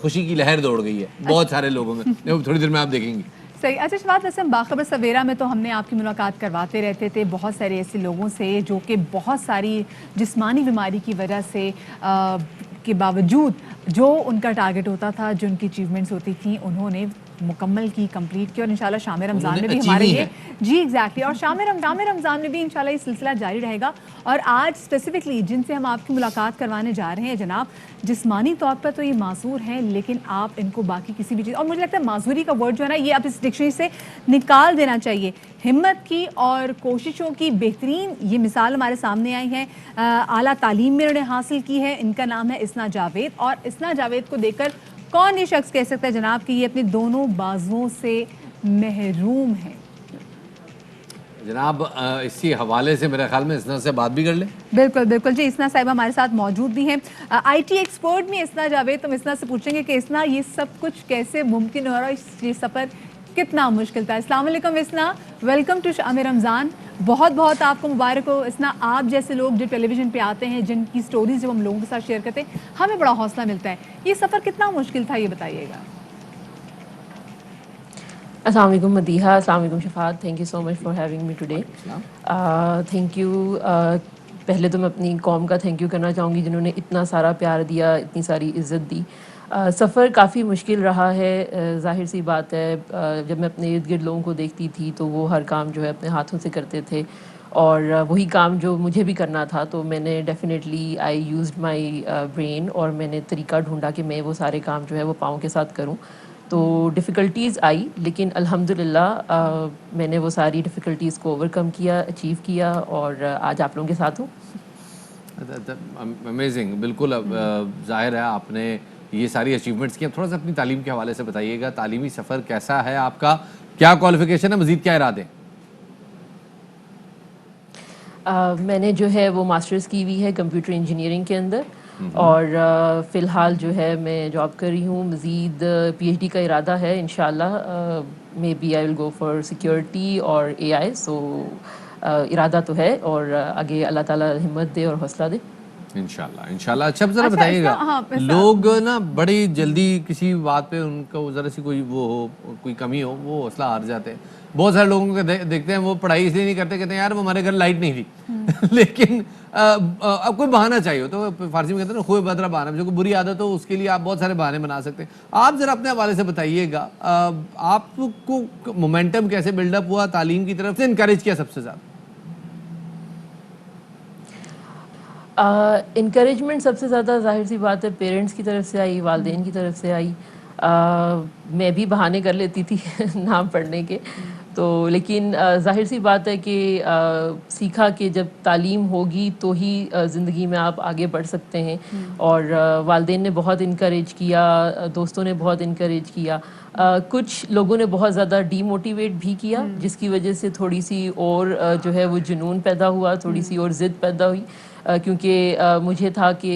खुशी की लहर दौड़ गई है, बहुत सारे लोगों में। थोड़ी देर में आप देखेंगे। सही। अच्छा शफात, वैसे हम बाखबर सवेरा में तो हमने आपकी मुलाकात करवाते रहते थे बहुत सारे ऐसे लोगों से जो कि बहुत सारी जिस्मानी बीमारी की वजह से के बावजूद जो उनका टारगेट होता था, जो उनकी अचीवमेंट्स होती थी, उन्होंने मुकम्मल की, कंप्लीट की। और इंशाल्लाह शाम रमज़ान में भी हमारे ये जी एग्जैक्टली और शाम रमज़ान में भी इंशाल्लाह ये सिलसिला जारी रहेगा। और आज स्पेसिफिकली जिनसे हम आपकी मुलाकात करवाने जा रहे हैं जनाब, जिस्मानी तौर पर तो ये मासूर हैं, लेकिन आप इनको बाकी किसी भी चीज़, और मुझे लगता है मासूरी का वर्ड जो है ना ये आप इस डिक्शनरी से निकाल देना चाहिए। हिम्मत की और कोशिशों की बेहतरीन ये मिसाल हमारे सामने आई है। आला तालीम में उन्होंने हासिल की है। इनका नाम है इसना जावेद। और इसना जावेद को देखकर कौन ये शख्स कह सकता है जनाब कि ये अपने दोनों बाजुओं से महरूम है। जनाब इसी हवाले से मेरे ख्याल में इसना से बात भी कर ले। बिल्कुल बिल्कुल जी, इसना साहिबा हमारे साथ मौजूद भी हैं। IT एक्सपर्ट में इसना जावेद। तो इसना से पूछेंगे कि इसना ये सब कुछ कैसे मुमकिन हो रहा है, ये सफ़र कितना मुश्किल था। अस्सलाम वालेकुम इसना, वेलकम टू शाम रमज़ान। बहुत बहुत आपको मुबारक हो इसना। आप जैसे लोग जो टेलीविज़न पे आते हैं, जिनकी स्टोरीज जब हम लोगों के साथ शेयर करते हैं, हमें बड़ा हौसला मिलता है। ये सफ़र कितना मुश्किल था ये बताइएगा। अस्सलाम वालेकुम मदीहा, अस्सलाम वालेकुम Shafat, thank you so much for having me today. Thank you. पहले तो मैं अपनी कौम का थैंक यू करना चाहूँगी जिन्होंने इतना सारा प्यार दिया, इतनी सारी इज़्ज़त दी। सफ़र काफ़ी मुश्किल रहा है, ज़ाहिर सी बात है। जब मैं अपने इर्द गिर्द लोगों को देखती थी तो वो हर काम जो है अपने हाथों से करते थे और वही काम जो मुझे भी करना था, तो मैंने definitely I used my brain और मैंने तरीका ढूंढा कि मैं वो सारे काम जो है वो पाँव के साथ करूं। तो डिफ़िकल्टीज़ आई, लेकिन अल्हम्दुलिल्लाह मैंने वो सारी डिफ़िकल्टीज़ को ओवरकम किया, अचीव किया और आज आप लोगों के साथ हूँ। अमेजिंग। बिल्कुल ज़ाहिर है आपने ये सारी अचीवमेंट्स की। थोड़ा सा अपनी तालीम के हवाले से बताइएगा, तालीमी सफ़र कैसा है आपका, क्या क्वालिफिकेशन है, मज़ीद क्या इरादे? मैंने जो है वो मास्टर्स की हुई है कंप्यूटर इंजीनियरिंग के अंदर और फ़िलहाल जो है मैं जॉब कर रही हूँ। मज़ीद PhD का इरादा है इंशाल्लाह। Maybe I will go for security और AI। सो इरादा तो है और आगे अल्लाह ताला हिम्मत दे और हौसला दे इंशाल्लाह। अच्छा ज़रा बताइएगा, लोग ना बड़ी जल्दी किसी बात पे उनको ज़रा सी कोई वो हो, कोई कमी हो, वो हौसला हार जाते हैं। बहुत सारे लोगों को देखते हैं वो पढ़ाई इसलिए नहीं करते, कहते हैं यार वो हमारे घर लाइट नहीं थी। लेकिन अब कोई बहाना चाहिए तो फारसी में कहते हैं ना खुए बदरा बहाना, जो कोई बुरी आदत हो उसके लिए आप बहुत सारे बहाने बना सकते हैं। आप ज़रा अपने हवाले से बताइएगा, आपको मोमेंटम कैसे बिल्डअप हुआ, तालीम की तरफ से इनकरेज किया सबसे ज़्यादा? इनकरेजमेंट सबसे ज़्यादा ज़ाहिर सी बात है पेरेंट्स की तरफ से आई, वालिदैन की तरफ से आई। मैं भी बहाने कर लेती थी ना पढ़ने के, तो लेकिन ज़ाहिर सी बात है कि सीखा कि जब तालीम होगी तो ही ज़िंदगी में आप आगे बढ़ सकते हैं। और वालिदैन ने बहुत इनकरेज किया, दोस्तों ने बहुत इनकरेज किया, कुछ लोगों ने बहुत ज़्यादा डीमोटिवेट भी किया, जिसकी वजह से थोड़ी सी और जो है वो जुनून पैदा हुआ, थोड़ी सी और ज़िद पैदा हुई। क्योंकि मुझे था कि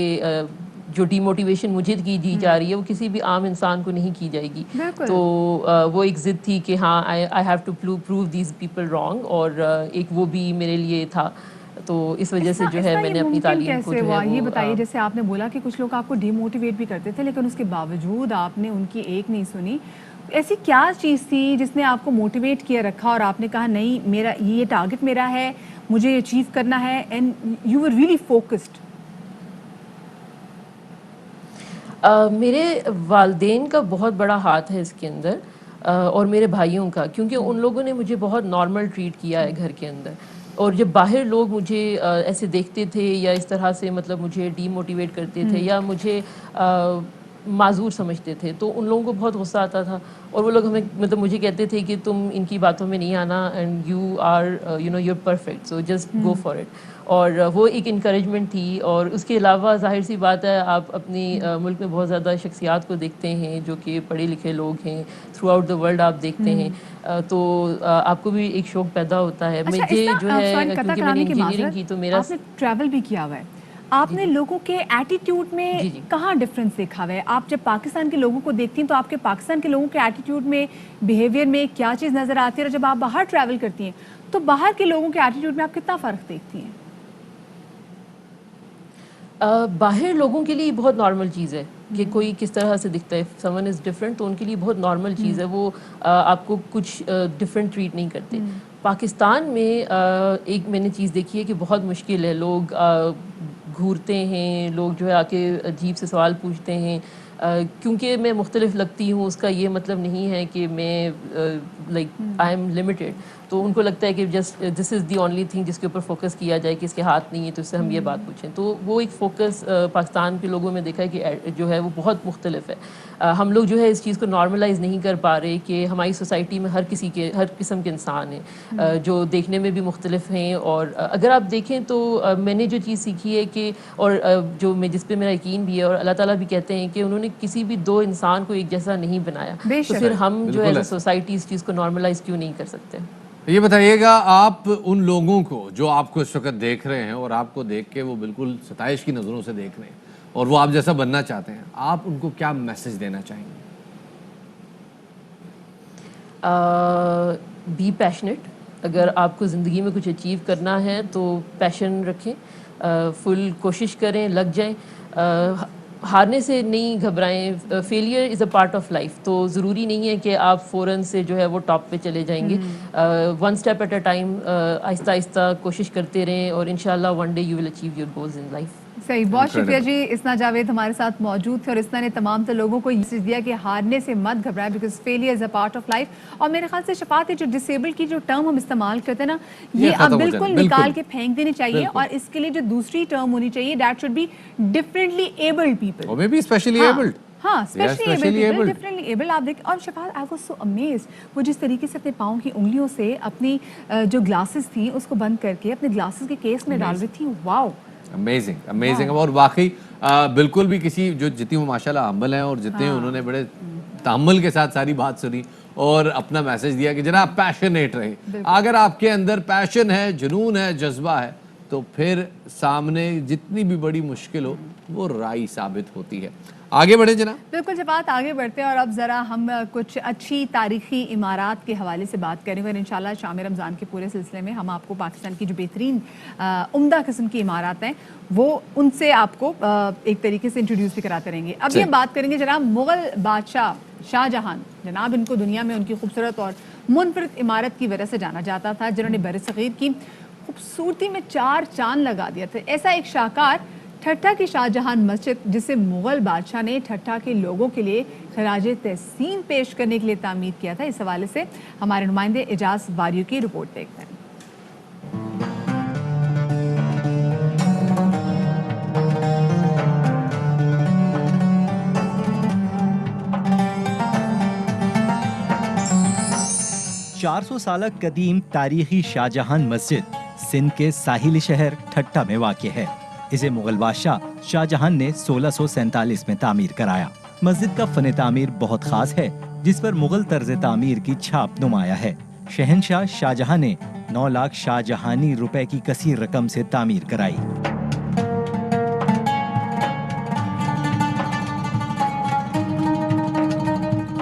जो डीमोटिवेशन मुझे की जा रही है वो किसी भी आम इंसान को नहीं की जाएगी। तो वो एक ज़िद थी कि हाँ I have to prove these people wrong, और एक वो भी मेरे लिए था। तो इस वजह से जो है मैंने अपनी तालीम को जो है ये बताइए, जैसे आपने बोला कि कुछ लोग आपको डीमोटिवेट भी करते थे लेकिन उसके बावजूद आपने उनकी एक नहीं सुनी, ऐसी क्या चीज़ थी जिसने आपको मोटिवेट किया रखा और आपने कहा नहीं मेरा ये टारगेट मेरा है, मुझे अचीव करना है, and you were really focused? मेरे वालदेन का बहुत बड़ा हाथ है इसके अंदर, और मेरे भाइयों का, क्योंकि उन लोगों ने मुझे बहुत नॉर्मल ट्रीट किया है घर के अंदर। और जब बाहर लोग मुझे ऐसे देखते थे या इस तरह से मतलब मुझे डीमोटिवेट करते थे या मुझे माजूर समझते थे, तो उन लोगों को बहुत गुस्सा आता था और वो लोग हमें मतलब मुझे कहते थे कि तुम इनकी बातों में नहीं आना, and you are you know you are perfect, so just go for it. और वो एक इंकरेजमेंट थी। और उसके अलावा जाहिर सी बात है, आप अपनी मुल्क में बहुत ज़्यादा शख्सियात को देखते हैं जो कि पढ़े लिखे लोग हैं, थ्रू आउट द वर्ल्ड आप देखते हैं, तो आपको भी एक शौक पैदा होता है। अच्छा, मुझे जो है क्योंकि मैंने इंजीनियरिंग की तो मेरा आपने ट्रैवल भी किया हुआ है, आपने लोगों के एटीट्यूड में कहाँ डिफरेंस देखा हुआ है? आप जब पाकिस्तान के लोगों को देखती हैं तो आपके पाकिस्तान के लोगों के एटीट्यूड में, बिहेवियर में क्या चीज़ नज़र आती है, और जब आप बाहर ट्रैवल करती हैं तो बाहर के लोगों के एटीट्यूड में आप कितना फ़र्क देखती हैं? बाहर लोगों के लिए बहुत नॉर्मल चीज़ है कि कोई किस तरह से दिखता है, समवन इज़ डिफरेंट, तो उनके लिए बहुत नॉर्मल चीज़ है, वो आपको कुछ डिफरेंट ट्रीट नहीं करते। पाकिस्तान में एक मैंने चीज़ देखी है कि बहुत मुश्किल है, लोग घूरते हैं, लोग जो है आके अजीब से सवाल पूछते हैं, क्योंकि मैं मुख्तलिफ लगती हूँ उसका ये मतलब नहीं है कि मैं लाइक आई एम लिमिटेड, तो उनको लगता है कि just this is the only thing जिसके ऊपर फोकस किया जाए कि इसके हाथ नहीं है तो इससे हम ये बात पूछें। तो वो एक फोकस पाकिस्तान के लोगों में देखा है कि जो है वो बहुत मुख्तलिफ है। हम लोग जो है इस चीज़ को नॉर्मलाइज नहीं कर पा रहे कि हमारी सोसाइटी में हर किस्म के इंसान हैं जो देखने में भी मुख्तलिफ हैं। और अगर आप देखें तो मैंने जो चीज़ सीखी है कि, और जो मैं जिस पे मेरा यकीन भी है, और अल्लाह ताला भी कहते हैं कि उन्होंने किसी भी दो इंसान को एक जैसा नहीं बनाया, तो फिर हम जो है सोसाइटी इस चीज़ को नॉर्मलाइज क्यों नहीं कर सकते? ये बताइएगा, आप उन लोगों को जो आपको इस वक्त देख रहे हैं और आपको देख के वो बिल्कुल सताइश की नज़रों से देख रहे हैं और वो आप जैसा बनना चाहते हैं, आप उनको क्या मैसेज देना चाहेंगे? Be passionate. अगर आपको ज़िंदगी में कुछ अचीव करना है तो पैशन रखें, फुल कोशिश करें, लग जाएं, हारने से नहीं घबराएं। Failure is a part of life, तो ज़रूरी नहीं है कि आप फ़ौरन से जो है वो टॉप पे चले जाएंगे। One step at a time, Aahista Aahista कोशिश करते रहें और इंशाल्लाह one day you will achieve your goals in life. सही, बहुत शुक्रिया जी। इसना जावेद हमारे साथ मौजूद थे और इसना ने तमाम लोगों को मैसेज दिया कि हारने से मत घबराएं, because failure is a part of life. और मेरे ख्याल से शफात जो डिसेबल की जो टर्म हम इस्तेमाल करते हैं ना, ये अब बिल्कुल निकाल के फेंक देनी चाहिए, और इसके लिए जो दूसरी टर्म होनी चाहिए, that should be differently abled people, और मे बी स्पेशली एबल्ड। हाँ, स्पेशली एबल्ड, डिफरेंटली एबल्ड। आप देख, और Shafat, I was so amazed, वो जिस तरीके से अपने पाँव की उंगलियों से अपनी जो ग्लासेस थी उसको बंद करके अपने ग्लासेस के केस में डाल रही थी। Wow, amazing amazing. और वाकई बिल्कुल भी किसी जो जितनी वो माशाल्लाह हम्बल हैं और जितने उन्होंने बड़े तहम्मुल के साथ सारी बात सुनी और अपना मैसेज दिया कि जनाब पैशनेट रहे। अगर आपके अंदर पैशन है, जुनून है, जज्बा है, तो फिर सामने जितनी भी बड़ी मुश्किल हो वो राई साबित होती है। आगे बढ़े जनाब। बिल्कुल, जब बात आगे बढ़ते हैं और अब ज़रा हम कुछ अच्छी तारीखी इमारात के हवाले से बात करेंगे, और इंशाल्लाह शाम रमज़ान के पूरे सिलसिले में हम आपको पाकिस्तान की जो बेहतरीन उम्दा किस्म की इमारत हैं वो उनसे आपको एक तरीके से इंट्रोड्यूस भी कराते रहेंगे। अब ये बात करेंगे जनाब मुग़ल बादशाह शाहजहां। जनाब, इनको दुनिया में उनकी खूबसूरत और मुनफरिद इमारत की वजह से जाना जाता था, जिन्होंने बरसग़ीर की खूबसूरती में चार चांद लगा दिया था। ऐसा एक शाहकार ठट्ठा की शाहजहां मस्जिद, जिसे मुग़ल बादशाह ने ठट्ठा के लोगों के लिए खराज तहसीन पेश करने के लिए तामीर किया था। इस हवाले से हमारे नुमाइंदे एजाज वारियों की रिपोर्ट देखते हैं। चार 400 साल कदीम तारीखी शाहजहां मस्जिद सिंध के साहिली शहर ठट्ठा में वाक़ है। इसे मुगल बादशाह शाहजहां ने 1647 में तामीर कराया। मस्जिद का फन तामीर बहुत खास है, जिस पर मुगल तर्ज तामीर की छाप नुमाया है। शहनशाह शाहजहां ने 9 लाख शाहजहानी रुपए की कसीर रकम से तामीर कराई।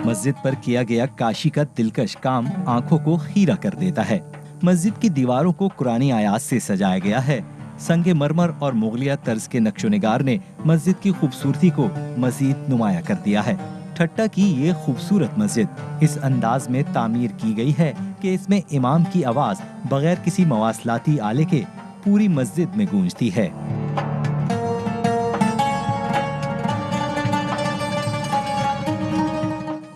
मस्जिद पर किया गया काशी का दिलकश काम आंखों को खीरा कर देता है। मस्जिद की दीवारों को कुरानी आयात से सजाया गया है। संगे मरमर और मुगलिया तर्ज के नक्शो निगार ने मस्जिद की खूबसूरती को मजीद नुमाया कर दिया है। ठट्टा की ये खूबसूरत मस्जिद इस अंदाज में तामीर की गई है कि इसमें इमाम की आवाज बगैर किसी मवासलाती आले के पूरी मस्जिद में गूंजती है।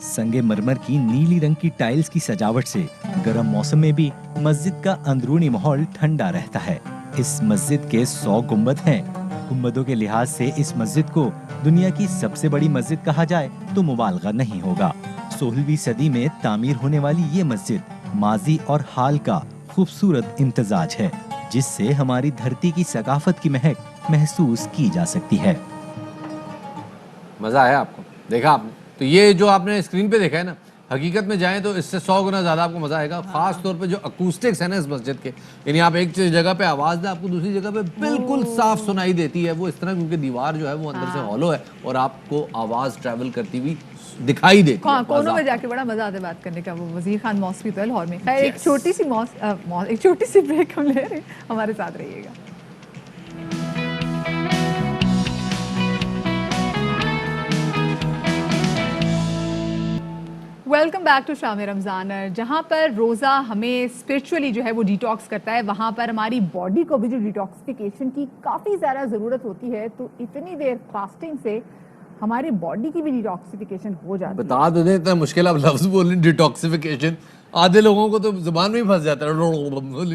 संगे मरमर की नीली रंग की टाइल्स की सजावट से गर्म मौसम में भी मस्जिद का अंदरूनी माहौल ठंडा रहता है। इस मस्जिद के 100 गुंबद हैं। गुंबदों के लिहाज से इस मस्जिद को दुनिया की सबसे बड़ी मस्जिद कहा जाए तो मुबालगा नहीं होगा। 16वीं सदी में तामीर होने वाली ये मस्जिद माजी और हाल का खूबसूरत इम्तजाज है, जिससे हमारी धरती की सकाफत की महक महसूस की जा सकती है। मजा आया आपको? देखा आपने? तो ये जो आपने स्क्रीन पे देखा है ना, हकीकत में जाएं तो इससे 100 गुना ज़्यादा आपको मज़ा आएगा। खास तौर पे जो अकूस्टिक्स है ना इस मस्जिद के, यानी आप एक जगह पे आवाज़ दें आपको दूसरी जगह पे बिल्कुल साफ सुनाई देती है। वो इस तरह, क्योंकि दीवार जो है वो अंदर से हॉलो है और आपको आवाज़ ट्रैवल करती हुई दिखाई देती है। कोनों में जाके बड़ा मजा आता है बात करने का। वो वजीर खान मॉस्क भी हॉल में। खैर एक छोटी सी ब्रेक हम ले रहे हैं, हमारे साथ रहिएगा। वेलकम बैक टू शाम रमज़ान। जहाँ पर रोज़ा हमें स्पिरिचुअली जो है वो डिटॉक्स करता है, वहाँ पर हमारी बॉडी को भी जो डिटॉक्सिफिकेशन की काफ़ी ज़्यादा ज़रूरत होती है। तो इतनी देर फास्टिंग से हमारी बॉडी की भी डिटॉक्सिफिकेशन हो जाती है। बता दो, इतना मुश्किल आप लफ्ज़ बोल रहे डिटॉक्सिफिकेशन, आधे लोगों को तो जुबान में ही फंस जाता है,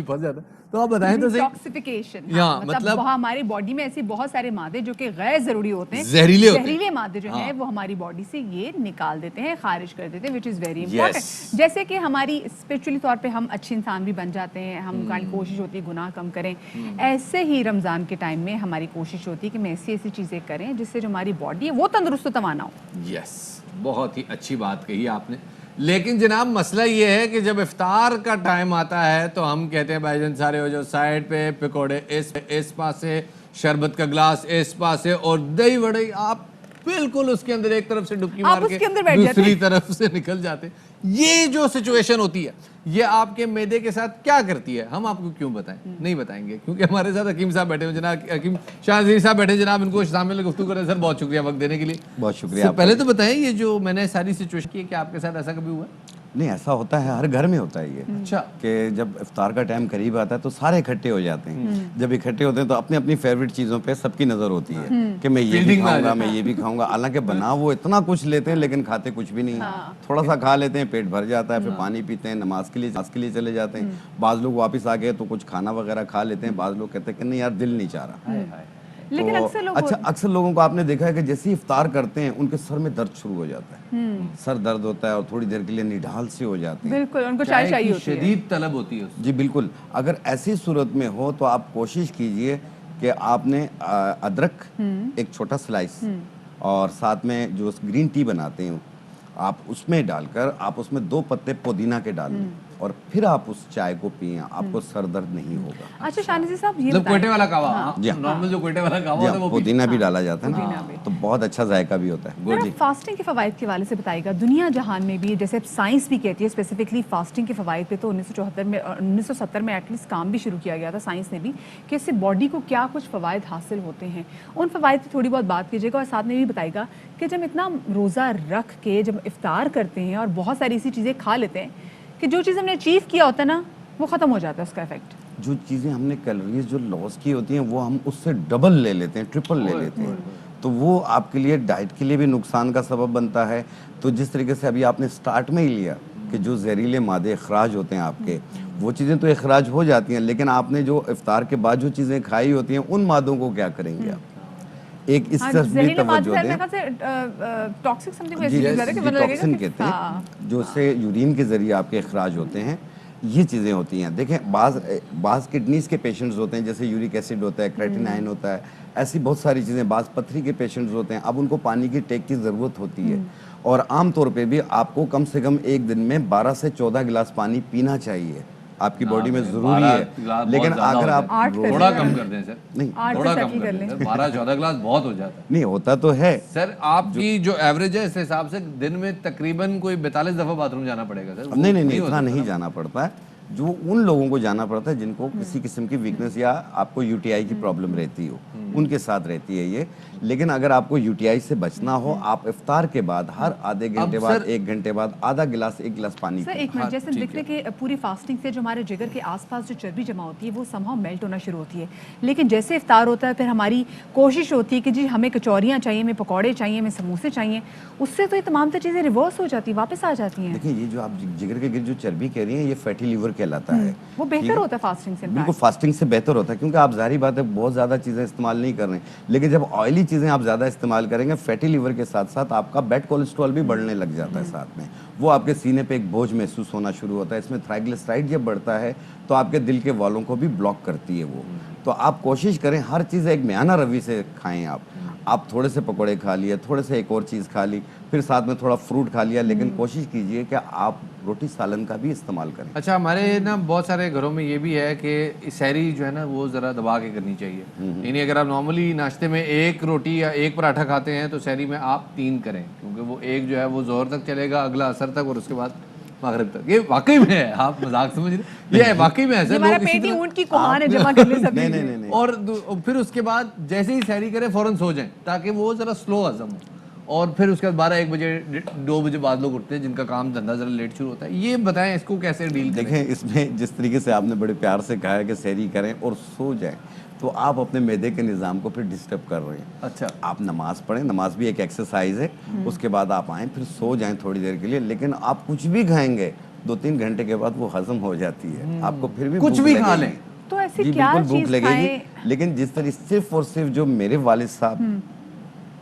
फंस जाता है। तो आप बताएं तो सही। डिटॉक्सिफिकेशन, मतलब हमारी बॉडी में ऐसे बहुत सारे मादे जो कि गैर जरूरी होते हैं, जहरीले मादे जो हैं वो हमारी बॉडी से ये निकाल देते हैं, खारिज कर देते हैं, विच इज़ वेरी इंपॉर्टेंट। जैसे कि हमारी स्पिरिचुअली तौर पे हम अच्छे इंसान भी बन जाते हैं, हमारी कोशिश होती है गुनाह कम करें। ऐसे ही रमज़ान के टाइम में हमारी कोशिश होती है कि मैं ऐसी चीज़ें करें जिससे जो हमारी बॉडी है वो तंदुरुस्त तवाना हो। यस, बहुत ही अच्छी बात कही आपने। लेकिन जनाब मसला ये है कि जब इफ्तार का टाइम आता है तो हम कहते हैं भाईजान सारे हो जाओ साइड पे, पकौड़े इस पासे, शरबत का ग्लास इस पासे और दही वड़े आप बिल्कुल उसके अंदर एक तरफ से डुबकी मार के दूसरी तरफ से निकल जाते। ये जो सिचुएशन होती है ये आपके मैदे के साथ क्या करती है, हम आपको क्यों बताएं? नहीं बताएंगे, क्योंकि हमारे साथ हकीम साहब बैठे हैं, जनाब हकीम शाहज़ीर साहब बैठे हैं। जनाब इनको शामिल गुफ्तगू करें। सर बहुत शुक्रिया वक्त देने के लिए। बहुत शुक्रिया। पहले तो बताएं ये जो मैंने सारी सिचुएशन की है, क्या आपके साथ ऐसा कभी हुआ? नहीं, ऐसा होता है, हर घर में होता है ये। अच्छा। कि जब इफ्तार का टाइम करीब आता है तो सारे इकट्ठे हो जाते हैं। जब इकट्ठे होते हैं तो अपनी अपनी फेवरेट चीज़ों पे सबकी नज़र होती है कि मैं ये भी खाऊंगा, मैं ये भी खाऊंगा। हालांकि बना वो इतना कुछ लेते हैं लेकिन खाते कुछ भी नहीं। थोड़ा सा खा लेते हैं, पेट भर जाता है, फिर पानी पीते हैं, नमाज के लिए चले जाते हैं। बाज़ लोग वापस आ गए तो कुछ खाना वगैरह खा लेते हैं। बाज़ लोग कहते हैं कि नहीं यार दिल नहीं चाह रहा। लेकिन अक्सर लोगों को आपने देखा है कि जैसे ही इफ्तार करते हैं उनके सर में दर्द शुरू हो जाता है। सर दर्द होता है और थोड़ी देर के लिए निढाल से हो जाते हैं। बिल्कुल, उनको चाय चाहिए होती है, शदीद तलब होती है। जी बिल्कुल। अगर ऐसी सूरत में हो तो आप कोशिश कीजिए कि आपने अदरक एक छोटा स्लाइस और साथ में जो ग्रीन टी बनाते हैं आप उसमें डालकर आप उसमें 2 पत्ते पुदीना के डाल लें और फिर आप उस चाय को पिए, आपको सर दर्द नहीं होगा। अच्छा शाहज़ीर साहब ये मतलब कोयटे वाला कहवा, नॉर्मल जो कोयटे वाला कहवा होता है वो पुदीना भी डाला जाता है ना, तो बहुत अच्छा जायका भी होता है। फास्टिंग के फवाइद के हवाले से बताइएगा। दुनिया जहान में भी जैसे साइंस भी कहती है स्पेसिफिकली फास्टिंग के फवाइद पे, तो 1970 में एटलीस्ट काम भी शुरू किया गया था साइंस ने भी कि इससे बॉडी को क्या कुछ फवाइद हासिल होते हैं। उन फवाइद की थोड़ी बहुत बात कीजिएगा और साथ में भी बताइएगा कि जब इतना रोज़ा रख के जब इफ्तार करते हैं और बहुत सारी ऐसी चीज़ें खा लेते हैं कि जो चीज़ हमने अचीव किया होता है ना वो ख़त्म हो जाता है उसका इफेक्ट। जो चीज़ें हमने कैलोरीज जो लॉस की होती हैं वो हम उससे डबल ले लेते हैं, ट्रिपल ले लेते हैं, तो वो आपके लिए डाइट के लिए भी नुकसान का सबब बनता है। तो जिस तरीके से अभी आपने स्टार्ट में ही लिया कि जो जहरीले मादे अखराज होते हैं आपके, वो चीज़ें तो अखराज हो जाती हैं, लेकिन आपने जो इफ्तार के बाद जो चीज़ें खाई होती हैं उन मादों को क्या करेंगे आप? एक इस तरफ भी तवज्जो दें। टॉक्सिक समथिंग टॉक्सिन कहते हैं जो से यूरिन के जरिए आपके अखराज होते हैं, ये चीज़ें होती हैं। देखें बाज़ किडनीज़ के पेशेंट्स होते हैं, जैसे यूरिक एसिड होता है, क्रेटिनाइन होता है, ऐसी बहुत सारी चीज़ें। बाज़ पथरी के पेशेंट्स होते हैं, अब उनको पानी की टेक की ज़रूरत होती है और आम तौर पे भी आपको कम से कम एक दिन में 12 से 14 गिलास पानी पीना चाहिए, आपकी बॉडी में ज़रूरी है। लेकिन अगर आप थोड़ा कम कर दें सर, नहीं थोड़ा कम कर दें सर, 12-14 गिलास बहुत हो जाता है। नहीं होता तो है सर, आपकी जो एवरेज है इस हिसाब से दिन में तकरीबन कोई 42 दफ़ा बाथरूम जाना पड़ेगा सर। नहीं इतना नहीं जाना पड़ता है। जो उन लोगों को जाना पड़ता है जिनको किसी किस्म की वीकनेस या आपको यूटीआई की प्रॉब्लम रहती हो, उनके साथ रहती है ये। लेकिन अगर आपको यूटीआई से बचना हो, आप इफ्तार के बाद हर आधे घंटे बाद, 1 घंटे बाद आधा गिलास 1 गिलास पानी सर एक मिनट, जैसे दिख रहा है कि पूरी फास्टिंग से जो हमारे जिगर के आसपास जो चर्बी जमा होती है वो समहाउ मेल्ट होना शुरू होती है, लेकिन जैसे इफ्तार होता है फिर हमारी कोशिश होती है कि जी हमें कचौरियाँ चाहिए, हमें पकौड़े चाहिए, हमें समोसे चाहिए, उससे तो ये तमाम चीज़ें रिवर्स हो जाती, वापस आ जाती हैं। देखिए ये जो आप जिगर के गिर जो चर्बी कह रही हैं ये फैटी लीवर कहलाता है, वो बेहतर होता है फास्टिंग से। बिल्कुल फास्टिंग से बेहतर होता है, क्योंकि आप जाहिर बात है बहुत ज़्यादा चीज़ें इस्तेमाल नहीं कर रहे हैं। लेकिन जब ऑयली चीज़ें आप ज़्यादा इस्तेमाल करेंगे, फैटी लीवर के साथ साथ आपका बैड कोलेस्ट्रॉल भी बढ़ने लग जाता है साथ में, वो आपके सीने पे एक बोझ महसूस होना शुरू होता है। इसमें ट्राइग्लिसराइड जब बढ़ता है तो आपके दिल के वालों को भी ब्लॉक करती है वो। तो आप कोशिश करें हर चीज़ एक म्याना रवि से खाएं। आप थोड़े से पकौड़े खा लिए, थोड़े से एक और चीज़ खा ली, फिर साथ में थोड़ा फ्रूट खा लिया, लेकिन कोशिश कीजिए कि आप रोटी सालन का भी इस्तेमाल करें। अच्छा, हमारे ना बहुत सारे घरों में ये भी है कि सहरी जो है ना वो ज़रा दबा के करनी चाहिए, यानी अगर आप नॉर्मली नाश्ते में 1 रोटी या 1 पराठा खाते हैं तो सहरी में आप 3 करें, क्योंकि वो एक जो है वो ज़ोहर तक चलेगा, अगला असर तक, और उसके बाद मगरिब तक। ये वाकई में है, आप मजाक समझ रहे, ये वाकई में है सर। हमारा पेट ही ऊंट की कुहान है जमा करने सब। नहीं। और फिर उसके बाद जैसे ही सहरी करें फौरन सो जाएं, ताकि वो ज़रा स्लो हजम हो, और फिर उसके बाद 12-1 बजे 2 बजे बाद लोग उठते हैं जिनका काम धंधा ज़रा लेट शुरू होता है। ये बताएं इसको कैसे डील करें? देखें, इसमें जिस तरीके से आपने बड़े प्यार से कहा है कि सहरी करें और सो जाएं, तो आप अपने मैदे के निज़ाम को फिर डिस्टर्ब कर रहे हैं। अच्छा, आप नमाज पढ़ें, नमाज भी एक एक्सरसाइज है, उसके बाद आप आएँ, फिर सो जाएं थोड़ी देर के लिए। लेकिन आप कुछ भी खाएंगे 2-3 घंटे के बाद वो हजम हो जाती है, आपको फिर भी कुछ भी खा लें तो ऐसी जी क्या बिल्कुल भूख चीज़ लगेगी। खाएं? लेकिन जिस तरह सिर्फ और सिर्फ जो मेरे वालिद साहब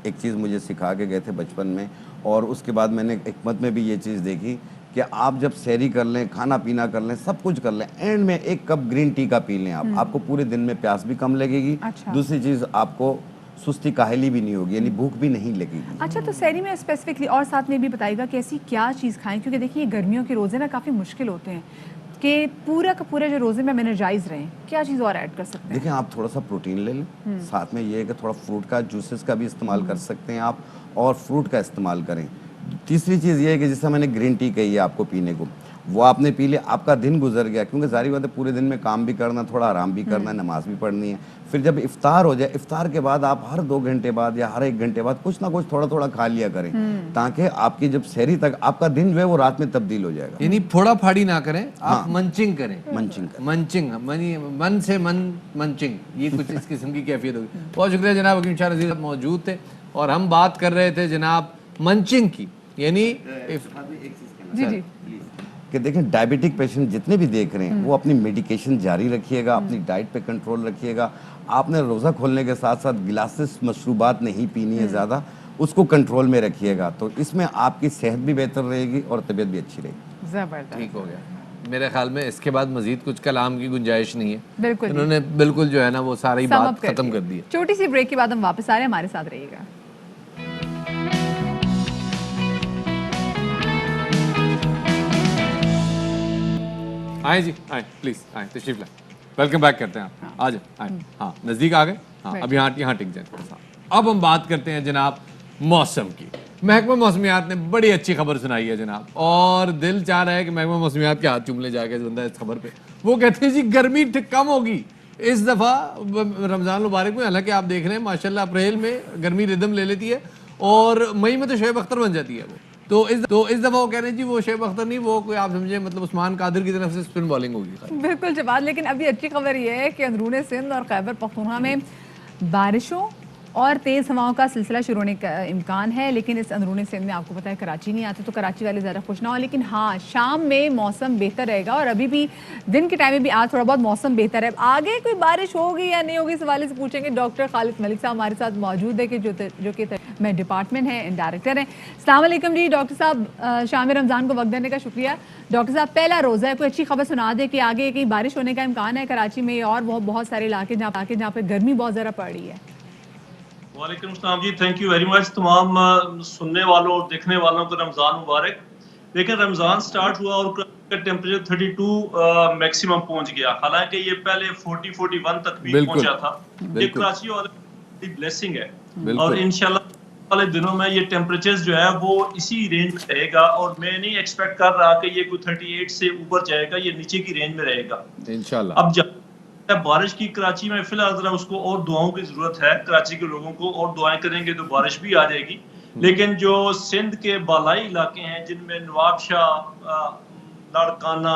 एक चीज़ मुझे सिखा के गए थे बचपन में, और उसके बाद मैंने हिकमत में भी ये चीज़ देखी कि आप जब सहरी कर लें, खाना पीना कर लें, सब कुछ कर लें, एंड में 1 कप ग्रीन टी का पी लें आप, आपको पूरे दिन में प्यास भी कम लगेगी। अच्छा। दूसरी चीज़, आपको सुस्ती काहली भी नहीं होगी, यानी भूख भी नहीं लगेगी। अच्छा, तो सहरी में स्पेसिफिकली और साथ में भी बताइएगा कि ऐसी क्या चीज़ खाएं, क्योंकि देखिए गर्मियों के रोज़े ना काफ़ी मुश्किल होते हैं कि पूरा का पूरा जो रोज़े में एनर्जाइज रहें, क्या चीज़ और ऐड कर सकते हैं? देखिए, आप थोड़ा सा प्रोटीन ले लें, साथ में ये है कि थोड़ा फ्रूट का जूसेस का भी इस्तेमाल कर सकते हैं आप, और फ्रूट का इस्तेमाल करें। तीसरी चीज़ ये है कि जैसे मैंने ग्रीन टी कही है आपको पीने को, वो आपने पी लिया, आपका दिन गुजर गया, क्योंकि जारी बात है पूरे दिन में काम भी करना, थोड़ा आराम भी करना है, नमाज भी पढ़नी है। फिर जब इफ्तार हो जाए, इफ्तार के बाद आप हर 2 घंटे बाद या हर 1 घंटे बाद कुछ ना कुछ थोड़ा थोड़ा खा लिया करें, ताकि आपकी जब सहरी तक आपका दिन जो है वो रात में तब्दील हो जाएगा। यानी फोड़ा फाड़ी ना करें, आप मंचिंग करें। मंचिंग मन से मंचिंग, ये कुछ इस किस्म की कैफियत होगी। बहुत शुक्रिया जनाब, हकीम शाह नज़ीर मौजूद थे और हम बात कर रहे थे जनाब मंचिंग की, यानी जी कि देखें डायबिटिक पेशेंट जितने भी देख रहे हैं वो अपनी मेडिकेशन जारी रखिएगा, अपनी डाइट पे कंट्रोल रखिएगा। आपने रोज़ा खोलने के साथ साथ गिलासेस मशरूबात नहीं पीनी है ज़्यादा, उसको कंट्रोल में रखिएगा, तो इसमें आपकी सेहत भी बेहतर रहेगी और तबीयत भी अच्छी रहेगी। ज़बरदस्त, ठीक हो गया। मेरे ख्याल में इसके बाद मजीद कुछ कलाम की गुंजाइश नहीं है, बिल्कुल उन्होंने बिल्कुल जो है ना वो सारी बात खत्म कर दी है। छोटी सी ब्रेक के बाद हम वापस आ रहे हैं, हमारे साथ रहिएगा। आए जी, आए प्लीज, आए तशरीफ लाए, वेलकम बैक करते हैं आप। आ जाए, आए, हाँ नज़दीक आ गए, हाँ अब यहाँ टिक जाए। अब हम बात करते हैं जनाब मौसम की। महकमा मौसमियात ने बड़ी अच्छी खबर सुनाई है जनाब, और दिल चाह रहा है कि महकमा मौसमियात के हाथ चूम ले जाके बंदा इस खबर पे। वो कहते हैं जी गर्मी कम होगी इस दफ़ा रमज़ान मुबारक में। हालांकि आप देख रहे हैं माशाल्लाह अप्रैल में गर्मी रिदम ले लेती है और मई में तो शोएब अख्तर बन जाती है वो। तो इस दफ़ा वो कह रहे हैं जी वो शोएब अख्तर नहीं, वो कोई आप समझे मतलब उस्मान कादिर की तरफ से स्पिन बॉलिंग होगी। बिल्कुल जवाब। लेकिन अभी अच्छी खबर ये है कि अंदरून सिंध और खैबर पख्तूनख्वा में बारिशों और तेज़ हवाओं का सिलसिला शुरू होने का इम्कान है। लेकिन इस अंदरून सिंध में आपको पता है कराची नहीं आते, तो कराची वाले ज़्यादा खुश ना हो। लेकिन हाँ, शाम में मौसम बेहतर रहेगा और अभी भी दिन के टाइम में भी आज थोड़ा बहुत मौसम बेहतर है। आगे कोई बारिश होगी या नहीं होगी इस हवाले से पूछेंगे डॉक्टर खालिद मलिक साहब हमारे साथ मौजूद है, कि जो कि मैं डिपार्टमेंट है डायरेक्टर हैं। अस्सलाम वालेकुम जी डॉक्टर साहब, शाम रमज़ान को वक्त देने का शुक्रिया। डॉक्टर साहब, पहला रोज़ा है, कोई अच्छी खबर सुना दे कि आगे कहीं बारिश होने का इम्कान है कराची में और बहुत सारे इलाके जहाँ पे गर्मी बहुत ज़्यादा पड़ रही है। वालेकुम सलाम जी, थैंक यू वेरी मच। तमाम सुनने वालों और देखने वालों को रमज़ान मुबारक। देखिए रमज़ान स्टार्ट हुआ और टेम्परेचर 32 मैक्सिमम पहुंच गया, हालांकि ये पहले 40-41 तक भी पहुंचा था। ये कराची वाले ब्लेसिंग है और इंशाल्लाह वाले दिनों में ये टेम्परेचर जो है वो इसी रेंज में रहेगा और मैं नहीं एक्सपेक्ट कर रहा कि ये कोई 38 से ऊपर जाएगा, ये नीचे की रेंज में रहेगा इंशाल्लाह। अब जब बारिश की कराची में फिलहाल जरा उसको और दुआओं की जरूरत है, कराची के लोगों को और दुआएं करेंगे तो बारिश भी आ जाएगी। लेकिन जो सिंध के बालाई इलाके हैं जिनमें नवाबशाह, लाड़काना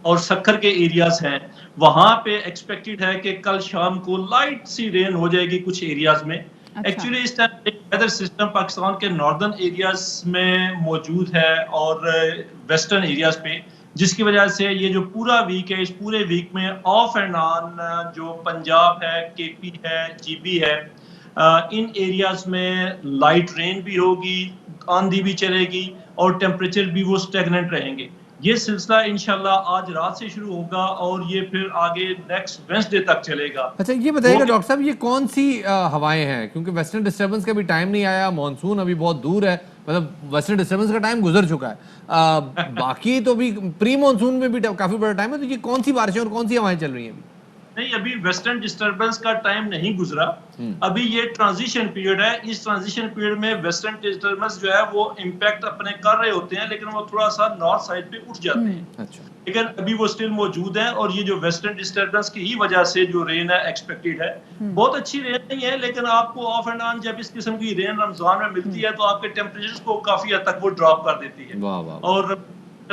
और सक्खर के एरियाज हैं, वहां पे एक्सपेक्टेड है कि कल शाम को लाइट सी रेन हो जाएगी कुछ एरियाज में। एक्चुअली इस टाइम एक वेदर सिस्टम पाकिस्तान के नॉर्दर्न एरियाज में मौजूद है और वेस्टर्न एरियाज पे, जिसकी वजह से ये जो पूरा वीक है, इस पूरे वीक में ऑफ एंड ऑन जो पंजाब है, केपी है, जीबी है, इन एरियाज में लाइट रेन भी होगी, आंधी भी चलेगी और टेम्परेचर भी वो स्टेगनेंट रहेंगे। ये सिलसिला इंशाल्लाह आज रात से शुरू होगा और ये फिर आगे नेक्स्ट वेडनेसडे तक चलेगा। अच्छा ये बताइएगा डॉक्टर साहब, ये कौन सी हवाएं हैं, क्योंकि वेस्टर्न डिस्टर्बेंस का भी टाइम नहीं आया, मॉनसून अभी बहुत दूर है, मतलब वेस्टर्न डिस्टर्बेंस का टाइम गुजर चुका है, बाकी तो भी प्री मॉनसून में भी काफी बड़ा टाइम है, तो ये कौन सी बारिशें और कौन सी हवाएं चल रही हैं? नहीं, अभी वेस्टर्न डिस्टर्बेंस का टाइम नहीं गुजरा, अभी ये ट्रांजिशन पीरियड है। इस ट्रांजिशन पीरियड में वेस्टर्न डिस्टर्बेंस जो है वो इम्पैक्ट अपने कर रहे होते हैं, लेकिन वो थोड़ा सा नॉर्थ साइड पे उठ जाते हैं। अच्छा। लेकिन अभी वो स्टिल मौजूद है और ये जो वेस्टर्न डिस्टर्बेंस की ही वजह से जो रेन है एक्सपेक्टेड है, बहुत अच्छी रेन नहीं है, लेकिन आपको ऑफ एंड ऑन जब इस किस्म की रेन रमजान में मिलती है तो आपके टेम्परेचर को काफी हद तक वो ड्रॉप कर देती है। वाह वाह। और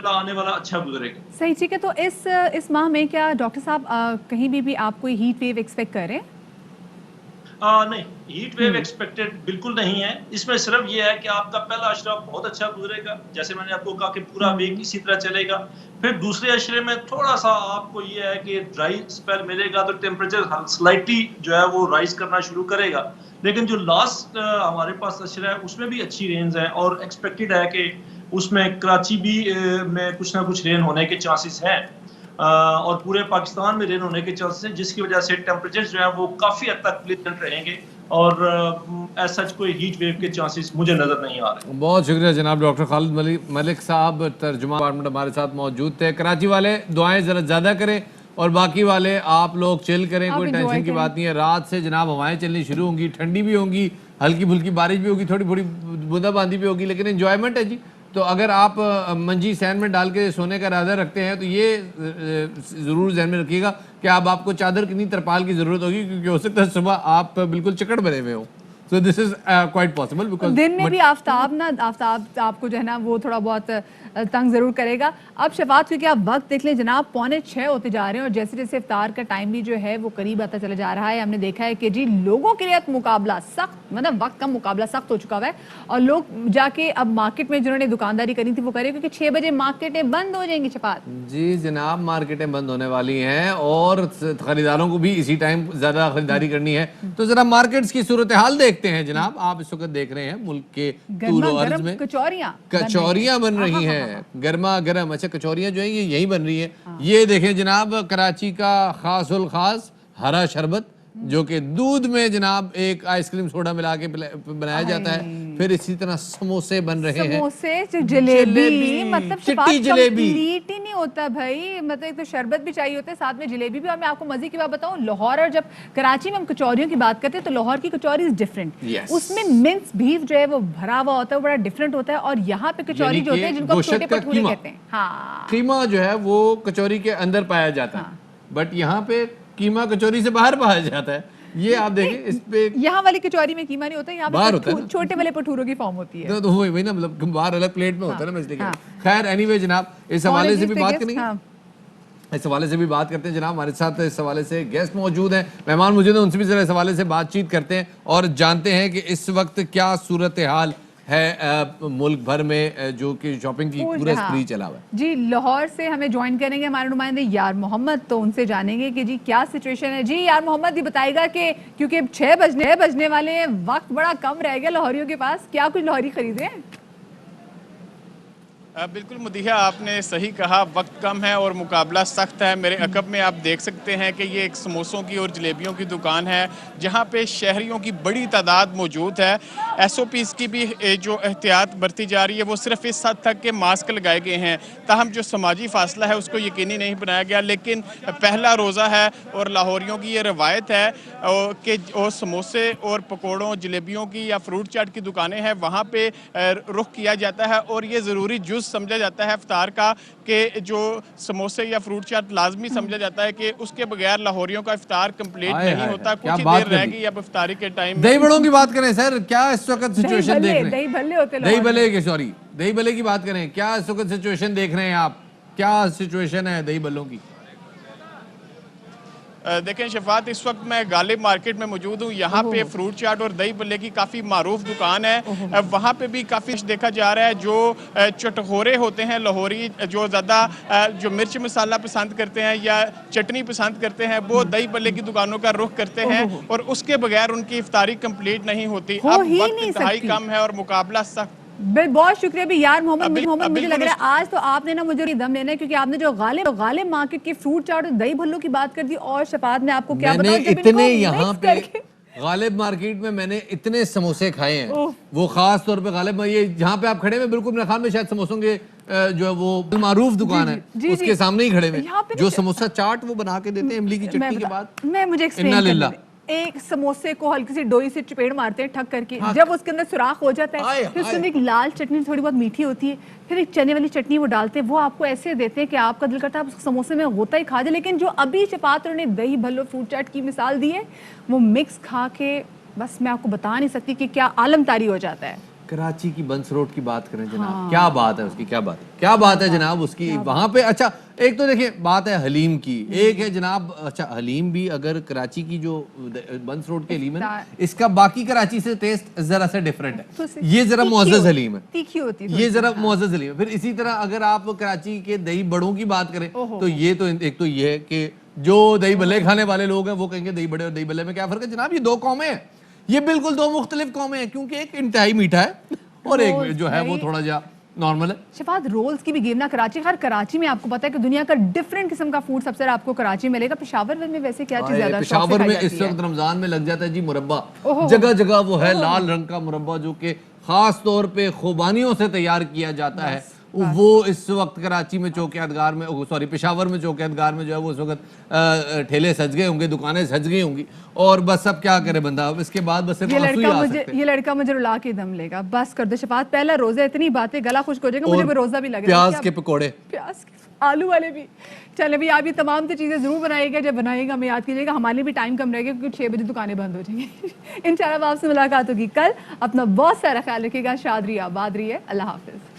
आने वाला अच्छा गुजरेगा। सही, ठीक है। तो इस माह में क्या डॉक्टर साहब कहीं भी आप कोई हीट वेव एक्सपेक्ट कर रहे हैं? नहीं, हीट वेव एक्सपेक्टेड बिल्कुल नहीं है। इसमें सिर्फ ये है कि आपका पहला अशरा बहुत अच्छा गुजरेगा, जैसे मैंने आपको कहा कि पूरा वीक इसी तरह चलेगा। फिर दूसरे अशरे में थोड़ा सा आपको ये है कि ड्राई स्पेल मिलेगा तो टेम्परेचर स्लाइटली जो है वो राइज करना शुरू करेगा। लेकिन जो लास्ट हमारे पास अशरा है उसमें भी अच्छी रेंज है और एक्सपेक्टेड है कि उसमें कराची भी में कुछ ना कुछ रेन होने के चांसेस हैं और पूरे पाकिस्तान में रेन होने के चांसेस हैं, जिसकी वजह से टेम्परेचर जो है वो काफ़ी हद तक प्लेजेंट रहेंगे और ऐसा कोई हीट वेव के चांसेस मुझे नज़र नहीं आ रहे। बहुत शुक्रिया जनाब डॉक्टर खालिद मलिक साहब, तर्जुमा डिपार्टमेंट हमारे साथ मौजूद थे। कराची वाले दुआएं ज़रा ज़्यादा करें और बाकी वाले आप लोग चिल करें, कोई टेंशन की बात नहीं है। रात से जनाब हवाएं चलनी शुरू होंगी, ठंडी भी होंगी, हल्की फुल्की बारिश भी होगी, थोड़ी थोड़ी बूंदाबांदी भी होगी, लेकिन एंजॉयमेंट है जी। तो अगर आप मंजी सैन में डाल के सोने का इरादा रखते हैं तो ये ज़रूर ध्यान में रखिएगा कि अब आपको चादर की नहीं तरपाल की ज़रूरत होगी, क्योंकि हो सकता है सुबह आप बिल्कुल चिकड़ बने हुए हो। So this is quite possible because दिन में भी आफताब आपको जो है ना वो थोड़ा बहुत तंग ज़रूर करेगा। अब शफात, क्योंकि आप वक्त देख लें जनाब 5:45 होते जा रहे हैं और जैसे जैसे इफ्तार का टाइम भी जो है वो करीब आता चला जा रहा है। हमने देखा है कि जी लोगों के लिए मुकाबला सख्त, मतलब वक्त का मुकाबला सख्त हो चुका है और लोग जाके अब मार्केट में जिन्होंने दुकानदारी करी थी वो करें, क्योंकि 6 बजे मार्केटें बंद हो जाएंगी। शफात जी जनाब, मार्केटें बंद होने वाली हैं और खरीदारों को भी इसी टाइम ज़्यादा खरीदारी करनी है। तो ज़रा मार्केट्स की सूरत हाल देखते हैं जनाब। आप इस वक्त देख रहे हैं मुल्क के तूल व अर्ज में कचौरियां बन रही हैं, गर्मा गर्म। अच्छा, कचौरियां जो है ये यही बन रही है। ये देखें जनाब, कराची का खास उल खास हरा शरबत, जो कि दूध में जनाब एक आइसक्रीम सोडा मिला के बनाया जाता है। फिर इसी तरह समोसे बन रहे हैं, समोसे, जलेबी, मतलब चिट्टी जलेबी कंप्लीट ही नहीं होता भाई। मतलब एक तो शरबत भी चाहिए होता है, साथ में जलेबी भी। और मैं आपको मजे की बात बताऊं, लाहौर और जब कराची में हम कचौरियों की बात करते हैं तो लाहौर की कचौरी इज डिफरेंट। उसमें मिंस बीफ जो है वो भरा हुआ होता है, वो बड़ा डिफरेंट होता है। और यहाँ पे कचौरी जो होते हैं जिनको छोटे भटूरे कहते हैं, हाँ, कीमा जो है वो कचौरी के अंदर पाया जाता है, बट यहाँ पे कीमा कचौरी से बाहर पाया जाता है। ये आप देखें, इस पे यहाँ वाली कचौरी में कीमा नहीं होता, यहाँ पे छोटे वाले भटूरों की फॉर्म होती है। तो वही ना, मतलब बाहर अलग प्लेट में होता है ना, इसलिए। खैर एनीवे जनाब, इस हवाले से भी बात करेंगे, इस हवाले से भी बात करते हैं जनाब। हमारे साथ इस हवाले से गेस्ट मौजूद हैं, मेहमान मौजूद हैं, उनसे भी जरा इस हवाले से बातचीत करते हैं और जानते हैं कि इस वक्त क्या सूरत हाल है मुल्क भर में, जो कि शॉपिंग की पूरा स्प्री चला हुआ है। जी लाहौर से हमें ज्वाइन करेंगे हमारे नुमाइंदे यार मोहम्मद, तो उनसे जानेंगे कि जी क्या सिचुएशन है। जी यार मोहम्मद, ये बताएगा कि क्योंकि 6 बजने वाले हैं, वक्त बड़ा कम रह गया लाहौरियों के पास, क्या कुछ लाहौरी खरीदे हैं? बिल्कुल मदीहा, आपने सही कहा, वक्त कम है और मुकाबला सख्त है। मेरे अकब में आप देख सकते हैं कि ये एक समोसों की और जलेबियों की दुकान है जहाँ पे शहरियों की बड़ी तादाद मौजूद है। SOPs की भी जो एहतियात बरती जा रही है वो सिर्फ इस हद तक के मास्क लगाए गए हैं, ताहम जो समाजी फासला है उसको यकीनी नहीं बनाया गया। लेकिन पहला रोज़ा है और लाहौरियों की ये रवायत है कि वो समोसे और पकौड़ों, जलेबियों की या फ्रूट चाट की दुकानें हैं वहाँ पे रुख किया जाता है और ये ज़रूरी जुज़ समझा जाता है इफ्तार का कि जो समोसे या फ्रूट चाट लाजमी समझा जाता है कि उसके बगैर लाहौरियों का इफ्तार कंप्लीट नहीं होता। कुछ ही देर रह गई अब इफ्तारी के टाइम। दही बड़ों की बात करें सर, क्या इस वक्त सिचुएशन देख रहे हैं? दही भल्ले होते हैं, दही भल्ले की, सॉरी, दही भल्ले की बात करें, क्या इस वक्त सिचुएशन देख रहे हैं आप? क्या सिचुएशन है दही भल्लों की? देखें शफात, इस वक्त मैं गालिब मार्केट में मौजूद हूँ। यहाँ पे फ्रूट चाट और दही भल्ले की काफ़ी मारूफ दुकान है। वहाँ पे भी काफ़ी देखा जा रहा है जो चटखोरे होते हैं लाहौरी, जो ज़्यादा जो मिर्च मसाला पसंद करते हैं या चटनी पसंद करते हैं, वो दही भल्ले की दुकानों का रुख करते हैं और उसके बगैर उनकी इफ्तारी कंप्लीट नहीं होती। अब वक्त इंतहाई कम है और मुकाबला सख्त। बहुत शुक्रिया भी यार मोहम्मद, मुझे लग रहा है आज तो आपने ना मुझे दम लेना है, क्योंकि आपने जो गालिब मार्केट के फ्रूट चाट और दही भल्लों की बात कर दी। और शफात में आपको क्या बताऊं, इतने यहाँ पे गालिब मार्केट में मैंने इतने समोसे खाए हैं, वो खास तौर पे गालिब, ये जहाँ पे आप खड़े हैं बिल्कुल मेरे ख्याल में शायद समोसों के जो है वो मारूफ दुकान है, उसके सामने ही खड़े हुए, जो समोसा चाट वो बना के देते हैं इमली की चटनी के बाद। मैं मुझे एक समोसे को हल्की सी डोई से चपेड़ मारते हैं ठक करके, जब उसके अंदर सुराख हो जाता है फिर उसमें एक लाल चटनी थोड़ी बहुत मीठी होती है, फिर एक चने वाली चटनी वो डालते हैं, वो आपको ऐसे देते हैं कि आपका दिल करता है आप समोसे में होता ही खा जाए। लेकिन जो अभी शफात ने दही भल्लो फ्रूट चाट की मिसाल दी है, वो मिक्स खा के बस मैं आपको बता नहीं सकती कि क्या आलम तारी हो जाता है। कराची की बंस रोड की बात करें जनाब, क्या बात है उसकी, क्या बात है जनाब उसकी वहां पे। अच्छा, एक तो देखिए बात है हलीम की, एक है जनाब, अच्छा हलीम भी अगर कराची की जो बंस रोड के हलीम है ना, इसका बाकी कराची से टेस्ट जरा सा डिफरेंट है, ये जरा मुअज़्ज़ज़ हलीम है, तीखी होती है, ये जरा मुअज़्ज़ज़ हलीम है। फिर इसी तरह अगर आप कराची के दही बड़ों की बात करें तो ये तो एक तो ये है कि जो दही भल्ले खाने वाले लोग हैं वो कहेंगे दही बड़े और दही भल्ले में क्या फर्क है जनाब, ये दो कौमें हैं, ये बिल्कुल दो मुख्तलिफ कौमें हैं, क्योंकि एक इंतहाई मीठा है और एक जो है वो थोड़ा जा नॉर्मल है। शफात, रोल्स की भी गेम ना कराची, हर कराची में आपको पता है कि दुनिया का डिफरेंट किस्म का फूड सबसे आपको कराची में मिलेगा। पेशावर में वैसे क्या चीज ज्यादा पेशावर में इस वक्त रमजान में लग जाता है जी मुरब्बा, जगह जगह वो है लाल रंग का मुरब्बा जो कि खास तौर पे खुबानियों से तैयार किया जाता है। वो इस वक्त कराची में चौकियातगार में, सॉरी पेशावर में चौकियातगार में जो है वो इस वक्त ठेले सज गए होंगे, दुकानें सज गई होंगी और बस अब क्या करे बंदा, अब इसके बाद बस ये लड़का मुझे रुला के दम लेगा। बस कर दो शफात, पहला रोजा, इतनी बातें गला खुश्क हो जाएगा, मुझे भी रोजा भी लग रहा है। प्याज के पकौड़े, प्याज के आलू वाले भी। चले भाई, आप ये तमाम तो चीज़ें ज़रूर बनाइएगा, जब बनाइएगा हमें याद कीजिएगा, हमारे लिए भी टाइम कम रहेगा क्योंकि 6 बजे दुकानें बंद हो जाएंगी। इंशाल्लाह आपसे मुलाकात होगी कल। अपना बहुत सारा ख्याल रखिएगा, शाद रहिए, आबाद रहिए, अल्लाह हाफिज़।